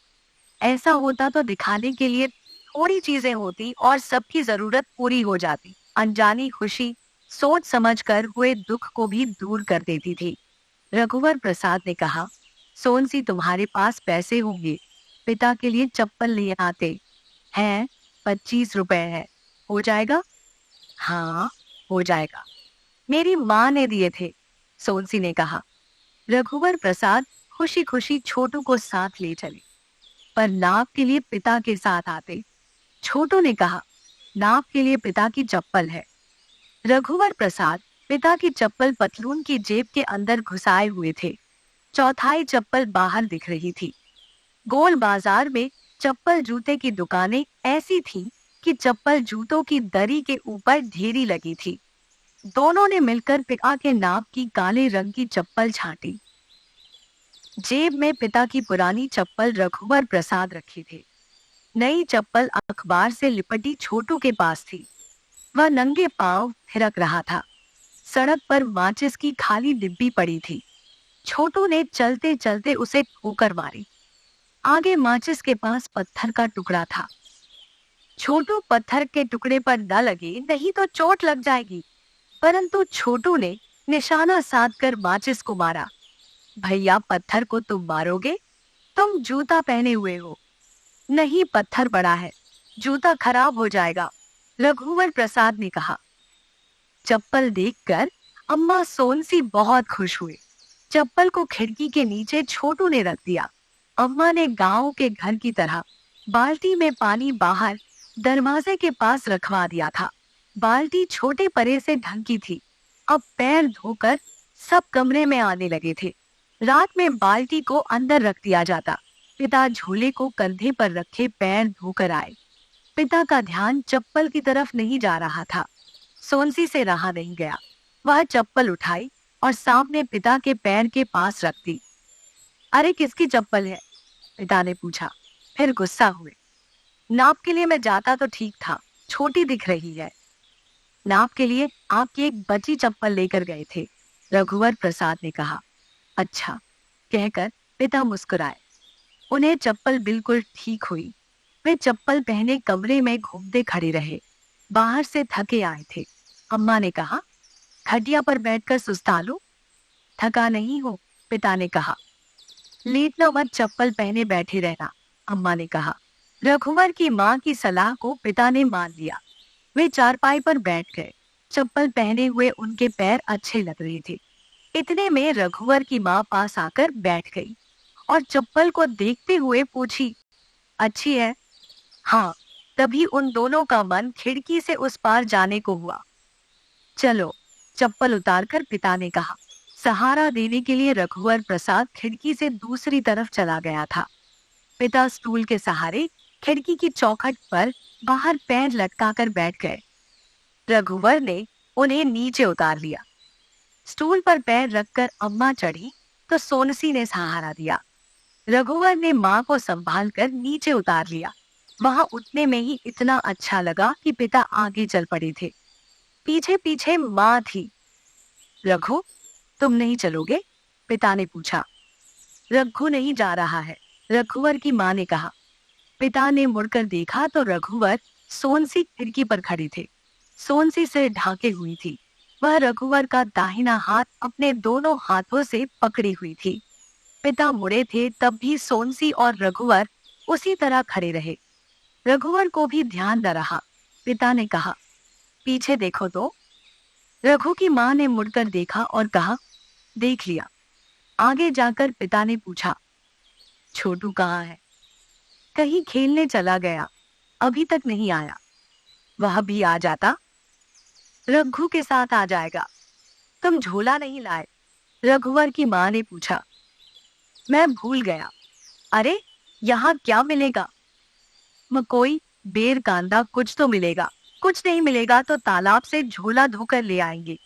ऐसा होता तो दिखाने के लिए थोड़ी चीजें होती और सबकी जरूरत पूरी हो जाती। अनजानी खुशी सोच समझकर हुए दुख को भी दूर कर देती थी। रघुवर प्रसाद ने कहा, सोनसी, तुम्हारे पास पैसे होंगे, पिता के लिए चप्पल लिए आते हैं। 25 रुपए है, हो जाएगा? हाँ, हो जाएगा, मेरी माँ ने दिए थे, सोनसी ने कहा। रघुवर प्रसाद खुशी खुशी छोटू को साथ ले चले, पर नाव के लिए पिता के साथ आते। छोटू ने कहा, नाव के लिए पिता की चप्पल है। रघुवर प्रसाद पिता की चप्पल पतलून की जेब के अंदर घुसाए हुए थे। चौथाई चप्पल बाहर दिख रही थी। गोल बाजार में चप्पल जूते की दुकानें ऐसी थीं कि चप्पल जूतों की दरी के ऊपर ढेरी लगी थी। दोनों ने मिलकर पिता के नाप की काले रंग की चप्पल छांटी। जेब में पिता की पुरानी चप्पल रघुवर प्रसाद रखी थी। नई चप्पल अखबार से लिपटी छोटू के पास थी। वह नंगे पांव थिरक रहा था। सड़क पर माचिस की खाली डिब्बी पड़ी थी। छोटू ने चलते चलते उसे ठोकर मारी। आगे माचिस के पास पत्थर का टुकड़ा था। छोटू पत्थर के टुकड़े पर न लगे, नहीं तो चोट लग जाएगी। परंतु छोटू ने निशाना साधकर माचिस को मारा। भैया, पत्थर को तुम मारोगे? तुम जूता पहने हुए हो। नहीं, पत्थर बड़ा है, जूता खराब हो जाएगा, रघुवर प्रसाद ने कहा। चप्पल देखकर अम्मा सोनसी बहुत खुश हुई। चप्पल को खिड़की के नीचे छोटू ने रख दिया। अम्मा ने गांव के घर की तरह बाल्टी में पानी बाहर दरवाजे के पास रखवा दिया था। बाल्टी छोटे परे से ढंकी थी। अब पैर धोकर सब कमरे में आने लगे थे। रात में बाल्टी को अंदर रख दिया जाता। पिता झूले को कंधे पर रखे पैर धोकर आए। पिता का ध्यान चप्पल की तरफ नहीं जा रहा था। सोनसी से रहा नहीं गया। वह चप्पल उठाई और सामने पिता के पैर के पास रख दी। अरे किसकी चप्पल है? पिता ने पूछा। फिर गुस्सा हुए। नाप के लिए मैं जाता तो ठीक था, छोटी दिख रही है। नाप के लिए आपकी एक बची चप्पल लेकर गए थे, रघुवर प्रसाद ने कहा। अच्छा, कहकर पिता मुस्कुराए। उन्हें चप्पल बिल्कुल ठीक हुई। वे चप्पल पहने कमरे में घूमते खड़े रहे। बाहर से थके आए थे। अम्मा ने कहा, खटिया पर बैठकर सुस्ता लो। थका नहीं हो, पिता ने कहा। लेटना मत, चप्पल पहने बैठे रहना, अम्मा ने कहा। रघुवर की माँ की सलाह को पिता ने मान लिया। वे चारपाई पर बैठ गए। चप्पल पहने हुए उनके पैर अच्छे लग रहे थे। इतने में रघुवर की माँ पास आकर बैठ गई और चप्पल को देखते हुए पूछी, अच्छी है? हाँ। तभी उन दोनों का मन खिड़की से उस पार जाने को हुआ। चलो, चप्पल उतारकर पिता ने कहा। सहारा देने के लिए रघुवर प्रसाद खिड़की से दूसरी तरफ चला गया था। पिता स्टूल के सहारे खिड़की की चौखट पर बाहर पैर लटकाकर बैठ गए। रघुवर ने उन्हें नीचे उतार लिया। स्टूल पर पैर रखकर अम्मा चढ़ी तो सोनसी ने सहारा दिया। रघुवर ने माँ को संभालकर नीचे उतार लिया। वहां उतने में ही इतना अच्छा लगा कि पिता आगे चल पड़े थे। पीछे पीछे माँ थी। रघु, तुम नहीं चलोगे? पिता ने पूछा। रघु नहीं जा रहा है, रघुवर की माँ ने कहा। पिता ने मुड़कर देखा तो रघुवर सोनसी खिड़की पर खड़ी थे। सोनसी सिर ढाके हुई थी। वह रघुवर का दाहिना हाथ अपने दोनों हाथों से पकड़ी हुई थी। पिता मुड़े थे तब भी सोनसी और रघुवर उसी तरह खड़े रहे। रघुवर को भी ध्यान न रहा। पिता ने कहा, पीछे देखो तो। रघु की माँ ने मुड़कर देखा और कहा, देख लिया। आगे जाकर पिता ने पूछा, छोटू कहाँ है? कहीं खेलने चला गया, अभी तक नहीं आया। वह भी आ जाता। रघु के साथ आ जाएगा। तुम झोला नहीं लाए? रघुवर की माँ ने पूछा। मैं भूल गया। अरे, यहाँ क्या मिलेगा? मकोई, बेर, कांदा कुछ तो मिलेगा। कुछ नहीं मिलेगा तो तालाब से झोला धोकर ले आएंगे।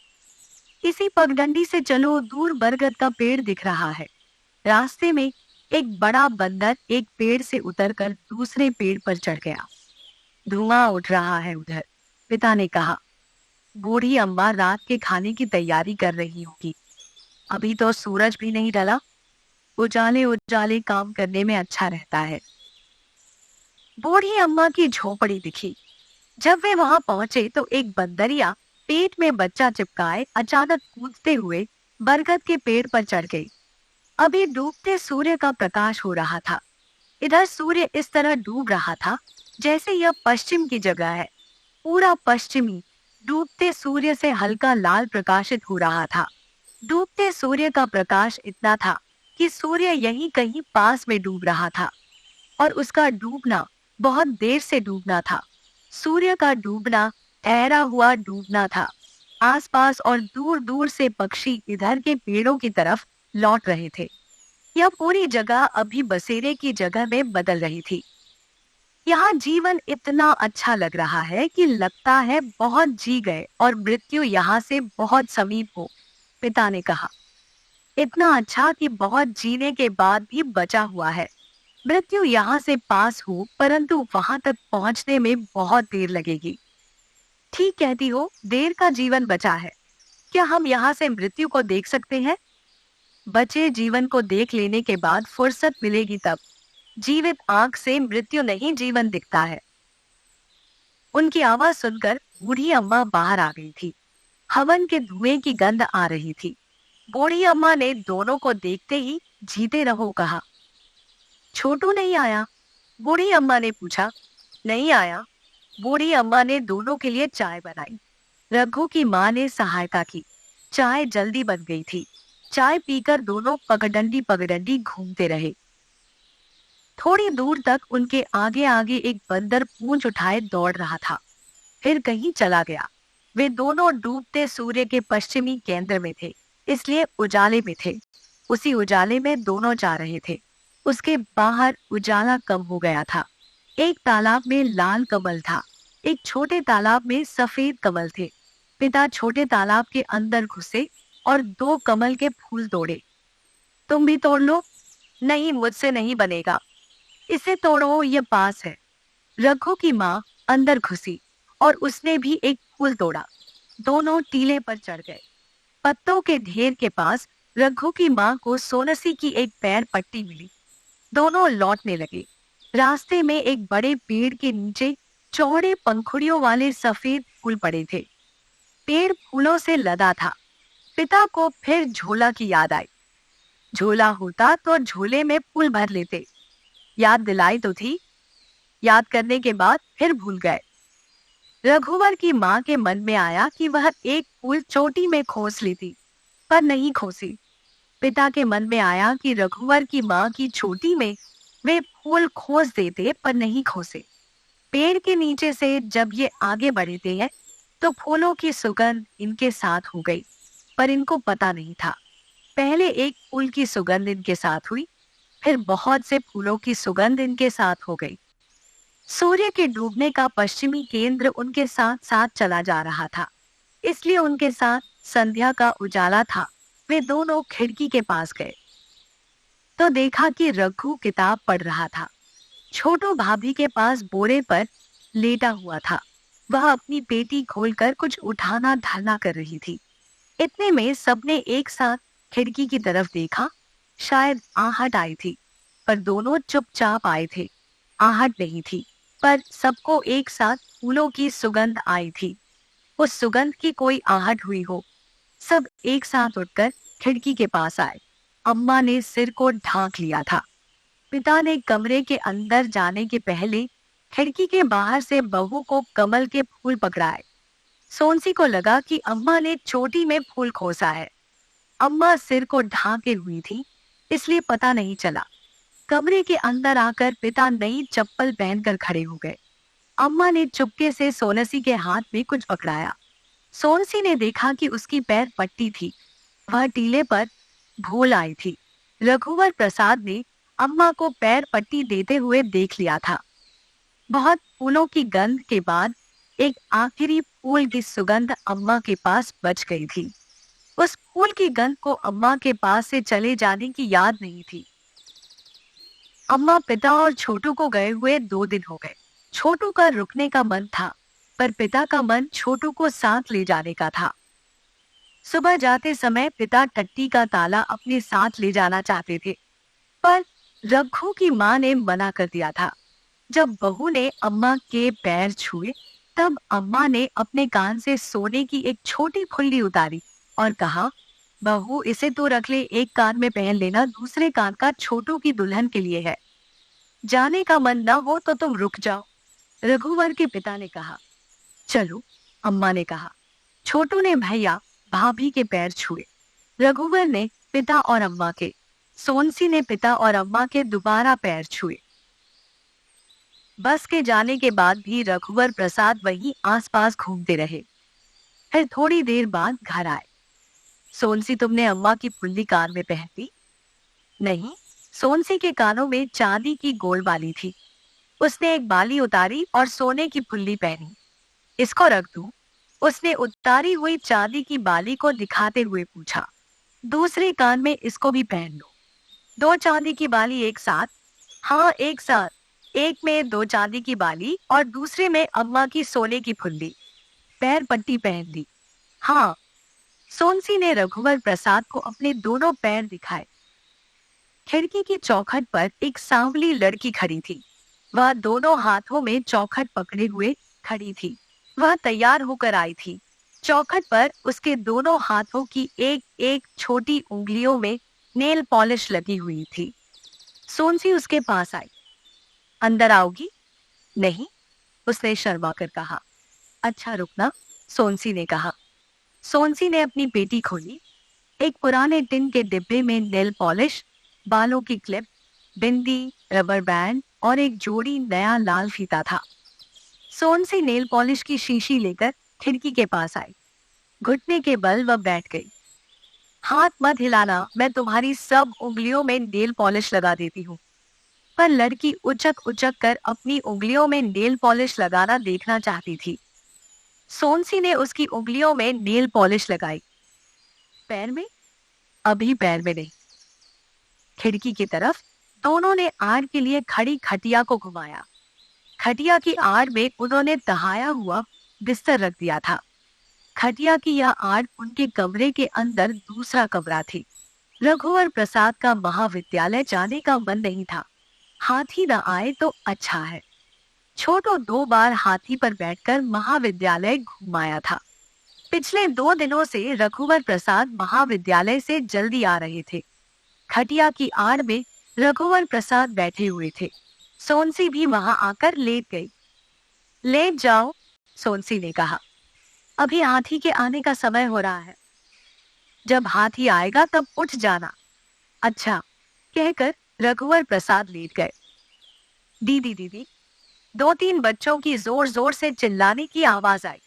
इसी पगडंडी से चलो, दूर बरगद का पेड़ दिख रहा है। रास्ते में एक बड़ा बंदर एक पेड़ से उतरकर दूसरे पेड़ पर चढ़ गया। धुआं उठ रहा है उधर, पिता ने कहा। बूढ़ी अम्मा रात के खाने की तैयारी कर रही होगी। अभी तो सूरज भी नहीं ढला। उजाले उजाले काम करने में अच्छा रहता है। बूढ़ी अम्मा की झोपड़ी दिखी। जब वे वहां पहुंचे तो एक बंदरिया पेट में बच्चा चिपकाए अचानक कूदते हुए बरगद के पेड़ पर चढ़ गई। अभी डूबते सूर्य का प्रकाश हो रहा था। इधर सूर्य इस तरह डूब रहा था जैसे यह पश्चिम की जगह है। पूरा पश्चिमी डूबते सूर्य से हल्का लाल प्रकाशित हो रहा था। डूबते सूर्य का प्रकाश इतना था कि सूर्य यहीं कहीं पास में डूब रहा था और उसका डूबना बहुत देर से डूबना था। सूर्य का डूबना ठहरा हुआ डूबना था। आसपास और दूर दूर से पक्षी इधर के पेड़ों की तरफ लौट रहे थे। यह पूरी जगह अभी बसेरे की जगह में बदल रही थी। यहाँ जीवन इतना अच्छा लग रहा है कि लगता है बहुत जी गए और मृत्यु यहाँ से बहुत समीप हो, पिता ने कहा। इतना अच्छा कि बहुत जीने के बाद भी बचा हुआ है। मृत्यु यहाँ से पास हो, परंतु वहां तक पहुंचने में बहुत देर लगेगी। ठीक कहती हो, देर का जीवन बचा है। क्या हम यहाँ से मृत्यु को देख सकते हैं? बचे जीवन को देख लेने के बाद फुर्सत मिलेगी तब। जीवित आंख से मृत्यु नहीं, जीवन दिखता है। उनकी आवाज सुनकर बूढ़ी अम्मा बाहर आ गई थी। हवन के धुएं की गंध आ रही थी। बूढ़ी अम्मा ने दोनों को देखते ही जीते रहो कहा। छोटू नहीं आया? बूढ़ी अम्मा ने पूछा। नहीं आया। बूढ़ी अम्मा ने दोनों के लिए चाय बनाई। रघु की माँ ने सहायता की। चाय जल्दी बन गई थी। चाय पीकर दोनों पगडंडी पगडंडी घूमते रहे। थोड़ी दूर तक उनके आगे आगे एक बंदर पूंछ उठाए दौड़ रहा था, फिर कहीं चला गया। वे दोनों डूबते सूर्य के पश्चिमी केंद्र में थे, इसलिए उजाले में थे। उसी उजाले में दोनों जा रहे थे। उसके बाहर उजाला कम हो गया था। एक तालाब में लाल कमल था, एक छोटे तालाब में सफेद कमल थे। पिता छोटे तालाब के अंदर घुसे और दो कमल के फूल तोड़े। तुम भी तोड़ लो। नहीं, मुझसे नहीं बनेगा। इसे तोड़ो, ये पास है। रघु की माँ अंदर घुसी और उसने भी एक फूल तोड़ा। दोनों टीले पर चढ़ गए। पत्तों के ढेर के पास रघु की माँ को सोनसी की एक पैर पट्टी मिली। दोनों लौटने लगे। रास्ते में एक बड़े पेड़ के नीचे चौड़े पंखुड़ियों वाले सफेद फूल पड़े थे। पेड़ फूलों से लदा था। पिता को फिर झोला की याद आई। झोला होता तो झोले में फूल भर लेते। याद दिलाई तो थी। याद करने के बाद फिर भूल गए। रघुवर की माँ के मन में आया कि वह एक फूल चोटी में खोस लेती, पर नहीं खोसी। पिता के मन में आया कि रघुवर की माँ की चोटी में वे फूल खोस देते, पर नहीं खोसे। पेड़ के नीचे से जब ये आगे बढ़ते हैं तो फूलों की सुगंध इनके साथ हो गई, पर इनको पता नहीं था। पहले एक फूल की सुगंध इनके साथ हुई, फिर बहुत से फूलों की सुगंध इनके साथ हो गई। सूर्य के डूबने का पश्चिमी केंद्र उनके साथ साथ चला जा रहा था, इसलिए उनके साथ संध्या का उजाला था। वे दोनों खिड़की के पास गए तो देखा कि रघु किताब पढ़ रहा था। छोटू भाभी के पास बोरे पर लेटा हुआ था। वह अपनी पेटी खोलकर कुछ उठाना ढालना कर रही थी। इतने में सबने एक साथ खिड़की की तरफ देखा। शायद आहट आई थी, पर दोनों चुपचाप आए थे। आहट नहीं थी, पर सबको एक साथ फूलों की सुगंध आई थी। उस सुगंध की कोई आहट हुई हो। सब एक साथ उठकर खिड़की के पास आए। अम्मा ने सिर को ढांक लिया था। पिता ने कमरे के अंदर जाने के पहले खिड़की के बाहर से बहू को कमल के फूल पकड़ाए। सोनसी को लगा कि अम्मा ने चोटी में फूल खोसा है। अम्मा सिर को ढांके हुई थी, इसलिए पता नहीं चला। कमरे के अंदर आकर पिता नई चप्पल पहनकर खड़े हो गए। अम्मा ने चुपके से सोनसी के हाथ में कुछ पकड़ाया। सोनसी ने देखा कि उसकी पैर पट्टी थी। वह टीले पर भूल आई थी। रघुवर प्रसाद ने अम्मा को पैर पट्टी देते हुए देख लिया था। बहुत फूलों की गंध के बाद एक आखिरी फूल की सुगंध अम्मा के पास बच गई थी। उस फूल की गंध को अम्मा के पास से चले जाने की याद नहीं थी। अम्मा, पिता और छोटू को गए हुए 2 दिन हो गए। छोटू का रुकने का मन था, पर पिता का मन छोटू को साथ ले जाने का था। सुबह जाते समय पिता टट्टी का ताला अपने साथ ले जाना चाहते थे, पर रघु की माँ ने मना कर दिया था। जब बहू ने अम्मा के पैर छुए, तब अम्मा ने अपने कान से सोने की एक छोटी फुल्ली उतारी और कहा, बहू, इसे तो रख ले, एक कान में पहन लेना, दूसरे कान का छोटू की दुल्हन के लिए है। जाने का मन न हो तो तुम रुक जाओ, रघुवर के पिता ने कहा। चलो, अम्मा ने कहा। छोटू ने भैया भाभी के पैर छुए। रघुवर ने पिता और अम्मा के, सोनसी ने पिता और अम्मा के दोबारा पैर छुए। बस के जाने के बाद भी रघुवर प्रसाद वहीं आसपास घूमते रहे। फिर थोड़ी देर बाद घर आए। सोनसी, तुमने अम्मा की फुल्ली कान में पहनी? नहीं। सोनसी के कानों में चांदी की गोल बाली थी। उसने एक बाली उतारी और सोने की फुल्ली पहनी। इसको रख दूं? उसने उतारी हुई चांदी की बाली को दिखाते हुए पूछा। दूसरे कान में इसको भी पहन लो। 2 चांदी की बाली एक साथ? हाँ, एक साथ। एक में 2 चांदी की बाली और दूसरे में अम्मा की सोने की फुल्ली। पैर पट्टी पहन ली? हाँ। सोनसी ने रघुवर प्रसाद को अपने दोनों पैर दिखाए। खिड़की की चौखट पर एक सांवली लड़की खड़ी थी। वह दोनों हाथों में चौखट पकड़े हुए खड़ी थी। वह तैयार होकर आई थी। चौखट पर उसके दोनों हाथों की एक एक छोटी उंगलियों में नेल पॉलिश लगी हुई थी। सोनसी उसके पास आई। अंदर आओगी? नहीं, उसने शर्मा कर कहा। अच्छा, रुकना, सोनसी ने कहा। सोनसी ने अपनी पेटी खोली। एक पुराने टिन के डिब्बे में नेल पॉलिश, बालों की क्लिप, बिंदी, रबर बैंड और एक जोड़ी नया लाल फीता था। सोनसी नेल पॉलिश की शीशी लेकर खिड़की के पास आई। घुटने के बल वह बैठ गई। हाथ मत हिलाना, मैं तुम्हारी सब उंगलियों में नेल पॉलिश लगा देती हूँ। पर लड़की उचक उचक कर अपनी उंगलियों में नेल पॉलिश लगाना देखना चाहती थी। सोनसी ने उसकी उंगलियों में नेल पॉलिश लगाई। पैर में? अभी पैर में नहीं। खिड़की की तरफ दोनों ने आड़ के लिए खड़ी खटिया को घुमाया। खटिया की आड़ में उन्होंने दहाया हुआ बिस्तर रख दिया था। खटिया की यह आड़ उनके कमरे के अंदर दूसरा कमरा थी। रघुवर प्रसाद का महाविद्यालय जाने का मन नहीं था। हाथी न आए तो अच्छा है। छोटो 2 बार हाथी पर बैठकर महाविद्यालय घुमाया था। पिछले 2 दिनों से रघुवर प्रसाद महाविद्यालय से जल्दी आ रहे थे। खटिया की आड़ में रघुवर प्रसाद बैठे हुए थे। सोनसी भी वहां आकर लेट गई। लेट जाओ, सोनसी ने कहा। अभी हाथी के आने का समय हो रहा है। जब हाथी आएगा तब उठ जाना। अच्छा, कहकर रघुवर प्रसाद लेट गए। दीदी दीदी, 2-3 बच्चों की जोर जोर से चिल्लाने की आवाज आई।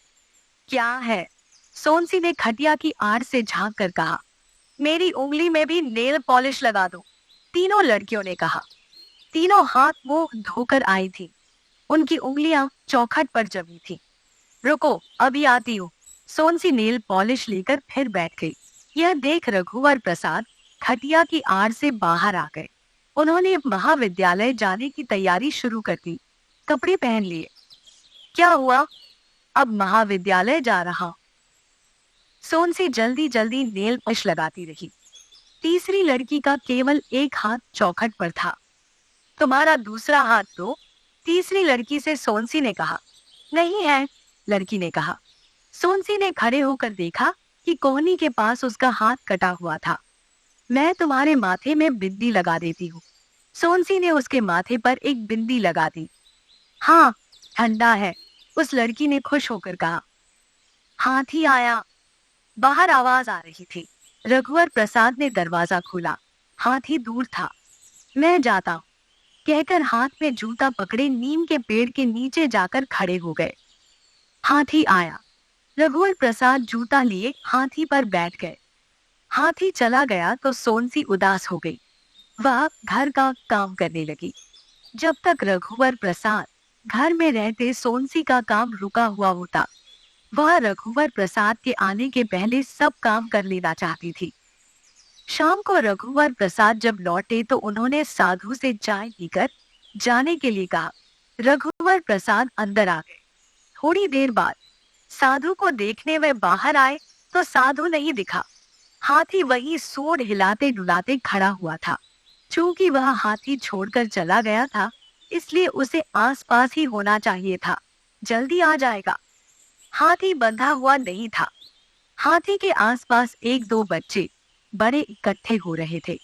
क्या है? सोनसी ने खटिया की आड़ से झांक कर कहा। मेरी उंगली में भी नेल पॉलिश लगा दो, तीनों लड़कियों ने कहा। तीनों हाथ मुंह धोकर आई थी। उनकी उंगलियां चौखट पर जमी थी। रुको, अभी आती हूँ। सोनसी नेल पॉलिश लेकर फिर बैठ गई। यह देख रघुवर प्रसाद खटिया की आड़ से बाहर आ गए। उन्होंने महाविद्यालय जाने की तैयारी शुरू कर दी। कपड़े पहन लिए। क्या हुआ? अब महाविद्यालय जा रहा। सोनसी जल्दी जल्दी नेल पॉलिश लगाती रही। तीसरी लड़की का केवल एक हाथ चौखट पर था। तुम्हारा दूसरा हाथ दो, तीसरी लड़की से सोनसी ने कहा। नहीं है, लड़की ने कहा। सोनसी ने खड़े होकर देखा कि कोहनी के पास उसका हाथ कटा हुआ था। मैं तुम्हारे माथे में बिंदी लगा देती हूँ। सोनसी ने उसके माथे पर एक बिंदी लगा दी। हाँ, ठंडा है, उस लड़की ने खुश होकर कहा। हाथी आया, बाहर आवाज आ रही थी। रघुवर प्रसाद ने दरवाजा खोला। हाथी दूर था। मैं जाता हूँ, कहकर हाथ में जूता पकड़े नीम के पेड़ के नीचे जाकर खड़े हो गए। हाथी आया। रघुवर प्रसाद जूता लिए हाथी पर बैठ गए। हाथी चला गया तो सोनसी उदास हो गई। वह घर का काम करने लगी। जब तक रघुवर प्रसाद घर में रहते सोनसी का काम रुका हुआ होता। वह रघुवर प्रसाद के आने के पहले सब काम कर लेना चाहती थी। शाम को रघुवर प्रसाद जब लौटे तो उन्होंने साधु से चाय पीकर जाने के लिए कहा। रघुवर प्रसाद अंदर आ गए। थोड़ी देर बाद साधु को देखने वे बाहर आए तो साधु नहीं दिखा। हाथी वही सूंड हिलाते डुलाते खड़ा हुआ था। चूंकि वह हाथी छोड़कर चला गया था, इसलिए उसे आसपास ही होना चाहिए था। जल्दी आ जाएगा। हाथी बंधा हुआ नहीं था। हाथी के आसपास 1-2 बच्चे बड़े इकट्ठे हो रहे थे।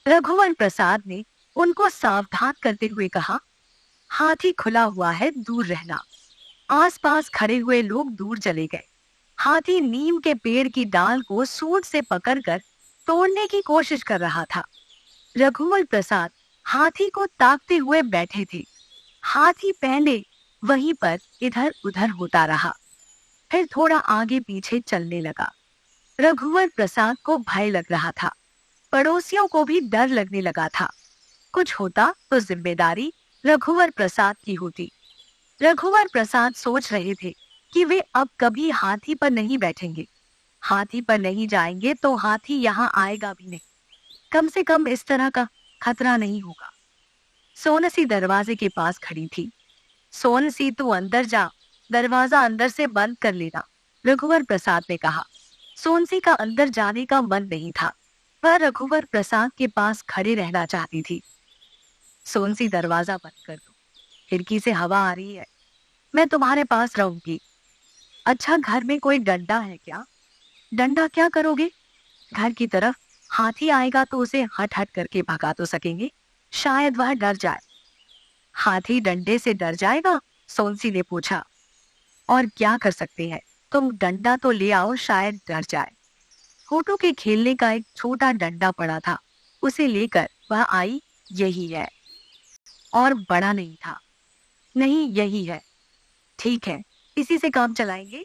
रघुवर प्रसाद ने उनको सावधान करते हुए कहा, हाथी खुला हुआ है, दूर रहना। आसपास खड़े हुए लोग दूर चले गए। हाथी नीम के पेड़ की डाल को सूंड से पकड़कर तोड़ने की कोशिश कर रहा था। रघुवर प्रसाद हाथी को ताकते हुए बैठे थे। हाथी पहले वहीं पर इधर उधर होता रहा, फिर थोड़ा आगे पीछे चलने लगा। रघुवर प्रसाद को भय लग रहा था। पड़ोसियों को भी डर लगने लगा था। कुछ होता तो जिम्मेदारी रघुवर प्रसाद की होती। रघुवर प्रसाद सोच रहे थे कि वे अब कभी हाथी पर नहीं बैठेंगे। हाथी पर नहीं जाएंगे तो हाथी यहाँ आएगा भी नहीं। कम से कम इस तरह का खतरा नहीं होगा। सोनसी दरवाजे के पास खड़ी थी। सोनसी, तू अंदर जा, दरवाजा अंदर से बंद कर लेना, रघुवर प्रसाद ने कहा। सोनसी का अंदर जाने का मन नहीं था। वह रघुवर प्रसाद के पास खड़े रहना चाहती थी। सोनसी, दरवाजा बंद कर दो, खिड़की से हवा आ रही है। मैं तुम्हारे पास रहूंगी। अच्छा, घर में कोई डंडा है क्या? डंडा क्या करोगे? घर की तरफ हाथी आएगा तो उसे हट हट करके भगा तो सकेंगे। शायद वह डर जाए। हाथी डंडे से डर जाएगा? सोनसी ने पूछा। और क्या कर सकते हैं, तुम डंडा तो ले आओ, शायद डर जाए। होठों के खेलने का एक छोटा डंडा पड़ा था, उसे लेकर वह आई। यही है, और बड़ा नहीं था। नहीं, यही है। ठीक है, इसी से काम चलाएंगे।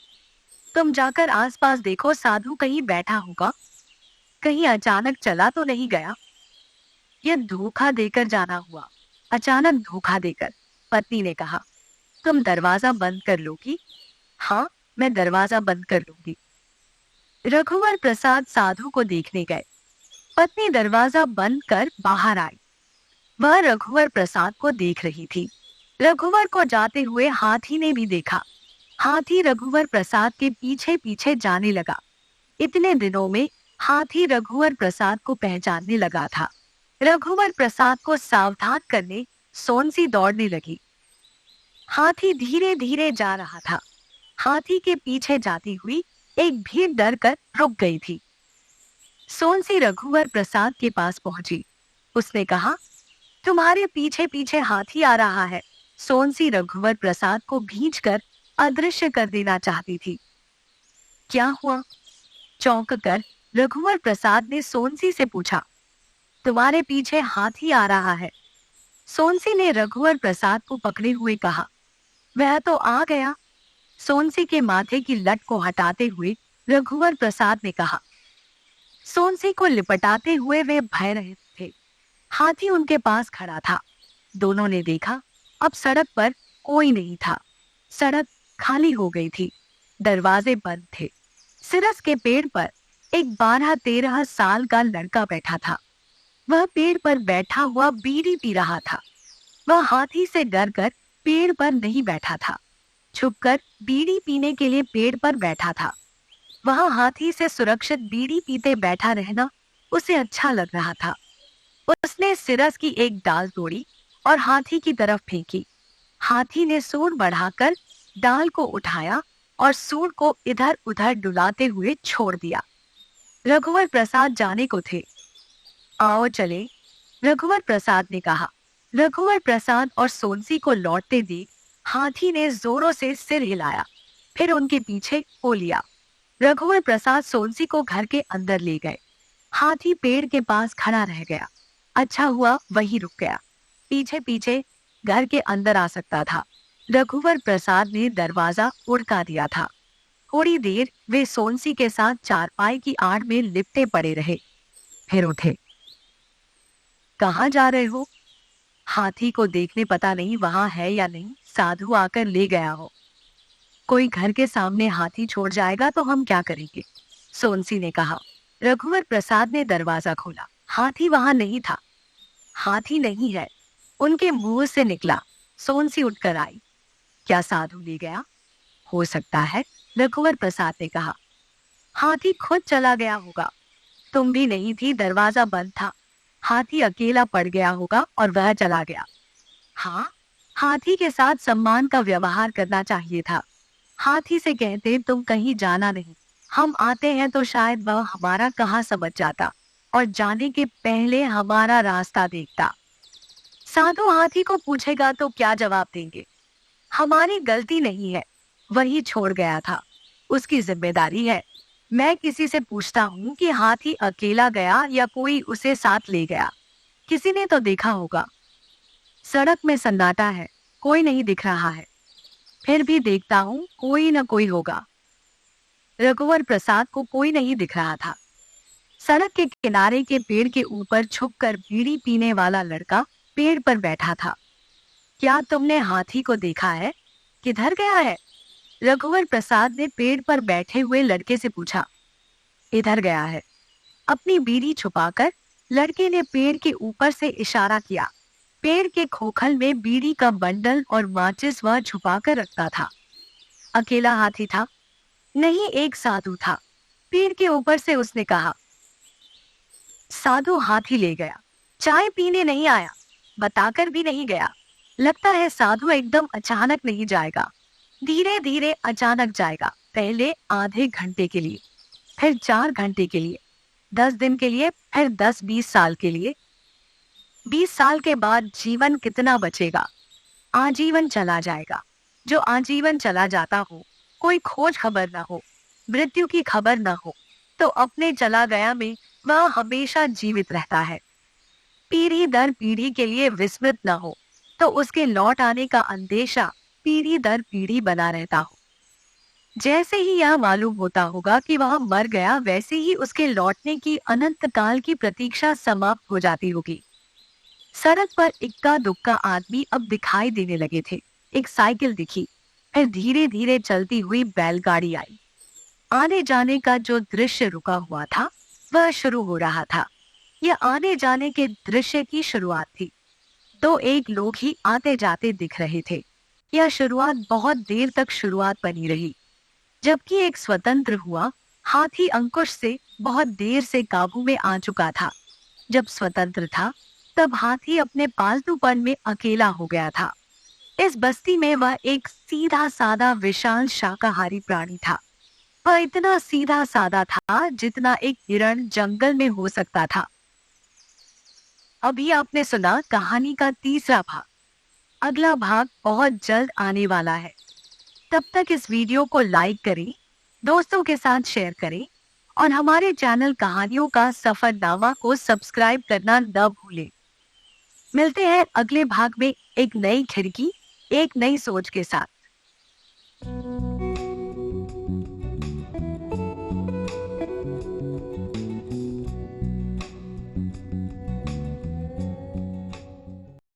तुम जाकर आसपास देखो, साधु कहीं बैठा होगा, कहीं अचानक चला तो नहीं गया। यह धोखा देकर जाना हुआ, अचानक धोखा देकर। पत्नी ने कहा, तुम दरवाजा बंद कर लोगी? हाँ, मैं दरवाजा बंद कर लूंगी। रघुवर प्रसाद साधु को देखने गए। पत्नी दरवाजा बंद कर बाहर आई। वह रघुवर प्रसाद को देख रही थी। रघुवर को जाते हुए हाथी ने भी देखा। हाथी रघुवर प्रसाद के पीछे पीछे जाने लगा। इतने दिनों में हाथी रघुवर प्रसाद को पहचानने लगा था। रघुवर प्रसाद को सावधान करने सोनसी दौड़ने लगी। हाथी धीरे धीरे जा रहा था। हाथी के पीछे जाती हुई एक भीड़ डर कर रुक गई थी। सोनसी रघुवर प्रसाद के पास पहुंची। उसने कहा, तुम्हारे पीछे पीछे हाथी आ रहा है। सोनसी रघुवर प्रसाद को भींचकर अदृश्य कर देना चाहती थी। क्या हुआ? चौंक कर रघुवर प्रसाद ने सोनसी से पूछा। तुम्हारे पीछे हाथी आ रहा है। सोनसी ने रघुवर प्रसाद को पकड़े हुए कहा, वह तो आ गया। सोनसी के माथे की लट को हटाते हुए रघुवर प्रसाद ने कहा। सोनसी को लिपटाते हुए वे भय रहे थे। हाथी उनके पास खड़ा था। दोनों ने देखा, अब सड़क पर कोई नहीं था। सड़क खाली हो गई थी। दरवाजे बंद थे। सिरस के पेड़ पर एक 12-13 साल का लड़का बैठा था। वह पेड़ पर बैठा हुआ बीड़ी पी रहा था। वह हाथी से डर कर पेड़ पर नहीं बैठा था। छुपकर बीड़ी पीने के लिए पेड़ पर बैठा था। वह हाथी से सुरक्षित बीड़ी पीते बैठा रहना उसे अच्छा लग रहा था। उसने सिरस की एक डाल तोड़ी और हाथी की तरफ फेंकी। हाथी ने सूंड बढ़ाकर डाल को उठाया और सूंड को इधर उधर डुलाते हुए छोड़ दिया। रघुवर प्रसाद जाने को थे। आओ चले, रघुवर प्रसाद ने कहा। रघुवर प्रसाद और सोनसी को लौटते देख हाथी ने जोरों से सिर हिलाया, फिर उनके पीछे हो लिया। रघुवर प्रसाद सोनसी को घर के अंदर ले गए। हाथी पेड़ के पास खड़ा रह गया। अच्छा हुआ वहीं रुक गया, पीछे पीछे घर के अंदर आ सकता था। रघुवर प्रसाद ने दरवाजा उड़का दिया था। थोड़ी देर वे सोनसी के साथ चारपाई की आड़ में लिपटे पड़े रहे, फिर उठे। कहाँ जा रहे हो? हाथी को देखने, पता नहीं वहां है या नहीं, साधु आकर ले गया हो। कोई घर के सामने हाथी छोड़ जाएगा तो हम क्या करेंगे? सोनसी ने कहा। रघुवर प्रसाद ने दरवाजा खोला। हाथी वहां नहीं था। हाथी नहीं है, उनके मुंह से निकला। सोनसी उठकर आई। क्या साधु ले गया? हो सकता है, रघुवर प्रसाद ने कहा। हाथी खुद चला गया होगा। तुम भी नहीं थी, दरवाजा बंद था। हाथी अकेला पड़ गया होगा और वह चला गया। हाँ, हाथी के साथ सम्मान का व्यवहार करना चाहिए था। हाथी से कहते, तुम कहीं जाना नहीं, हम आते हैं, तो शायद वह हमारा कहाँ समझ जाता और जाने के पहले हमारा रास्ता देखता। साधु हाथी को पूछेगा तो क्या जवाब देंगे? हमारी गलती नहीं है, वही छोड़ गया था, उसकी जिम्मेदारी है। मैं किसी से पूछता हूँ कि हाथी अकेला गया या कोई उसे साथ ले गया। किसी ने तो देखा होगा। सड़क में सन्नाटा है, कोई नहीं दिख रहा है। फिर भी देखता हूँ, कोई न कोई होगा। रघुवर प्रसाद को कोई नहीं दिख रहा था। सड़क के किनारे के पेड़ के ऊपर छुपकर बीड़ी पीने वाला लड़का पेड़ पर बैठा था। क्या तुमने हाथी को देखा है? किधर गया है? रघुवर प्रसाद ने पेड़ पर बैठे हुए लड़के से पूछा। इधर गया है। अपनी बीड़ी छुपाकर लड़के ने पेड़ के ऊपर से इशारा किया। पेड़ के खोखल में बीड़ी का बंडल और माचिस वह छुपाकर रखता था। अकेला हाथी था? नहीं, एक साधु था। पेड़ के ऊपर से उसने कहा। साधु हाथी ले गया, चाय पीने नहीं आया, बताकर भी नहीं गया। लगता है साधु एकदम अचानक नहीं जाएगा, धीरे धीरे अचानक जाएगा। पहले आधे घंटे के लिए, फिर 4 घंटे के लिए, 10 दिन के लिए, फिर 10-20 साल के लिए। 20 साल के बाद जीवन कितना बचेगा? आजीवन चला जाएगा। जो आजीवन चला जाता हो, कोई खोज खबर ना हो, मृत्यु की खबर ना हो, तो अपने चला गया में वह हमेशा जीवित रहता है। पीढ़ी दर पीढ़ी के लिए विस्मृत ना हो, तो उसके लौट आने का अंदेशा पीढ़ी दर पीढ़ी बना रहता हो। जैसे ही यह मालूम होता होगा कि वह मर गया, वैसे ही उसके लौटने की अनंत काल की प्रतीक्षा समाप्त हो जाती होगी। सड़क पर इक्का दुक्का आदमी अब दिखाई देने लगे थे। एक साइकिल दिखी, फिर धीरे धीरे चलती हुई बैलगाड़ी आई। आने जाने का जो दृश्य रुका हुआ था वह शुरू हो रहा था। यह आने जाने के दृश्य की शुरुआत थी। तो एक लोग ही आते जाते दिख रहे थे। यह शुरुआत बहुत देर तक शुरुआत बनी रही, जबकि एक स्वतंत्र हुआ हाथी अंकुश से बहुत देर से काबू में आ चुका था। जब स्वतंत्र था, तब हाथी अपने पालतूपन में अकेला हो गया था। इस बस्ती में वह एक सीधा साधा विशाल शाकाहारी प्राणी था। वह इतना सीधा साधा था जितना एक हिरण जंगल में हो सकता था। अभी आपने सुना कहानी का तीसरा भाग। अगला भाग बहुत जल्द आने वाला है। तब तक इस वीडियो को लाइक करें, दोस्तों के साथ शेयर करें और हमारे चैनल कहानियों का सफरनामा को सब्सक्राइब करना न भूलें। मिलते हैं अगले भाग में एक नई खिड़की, एक नई सोच के साथ।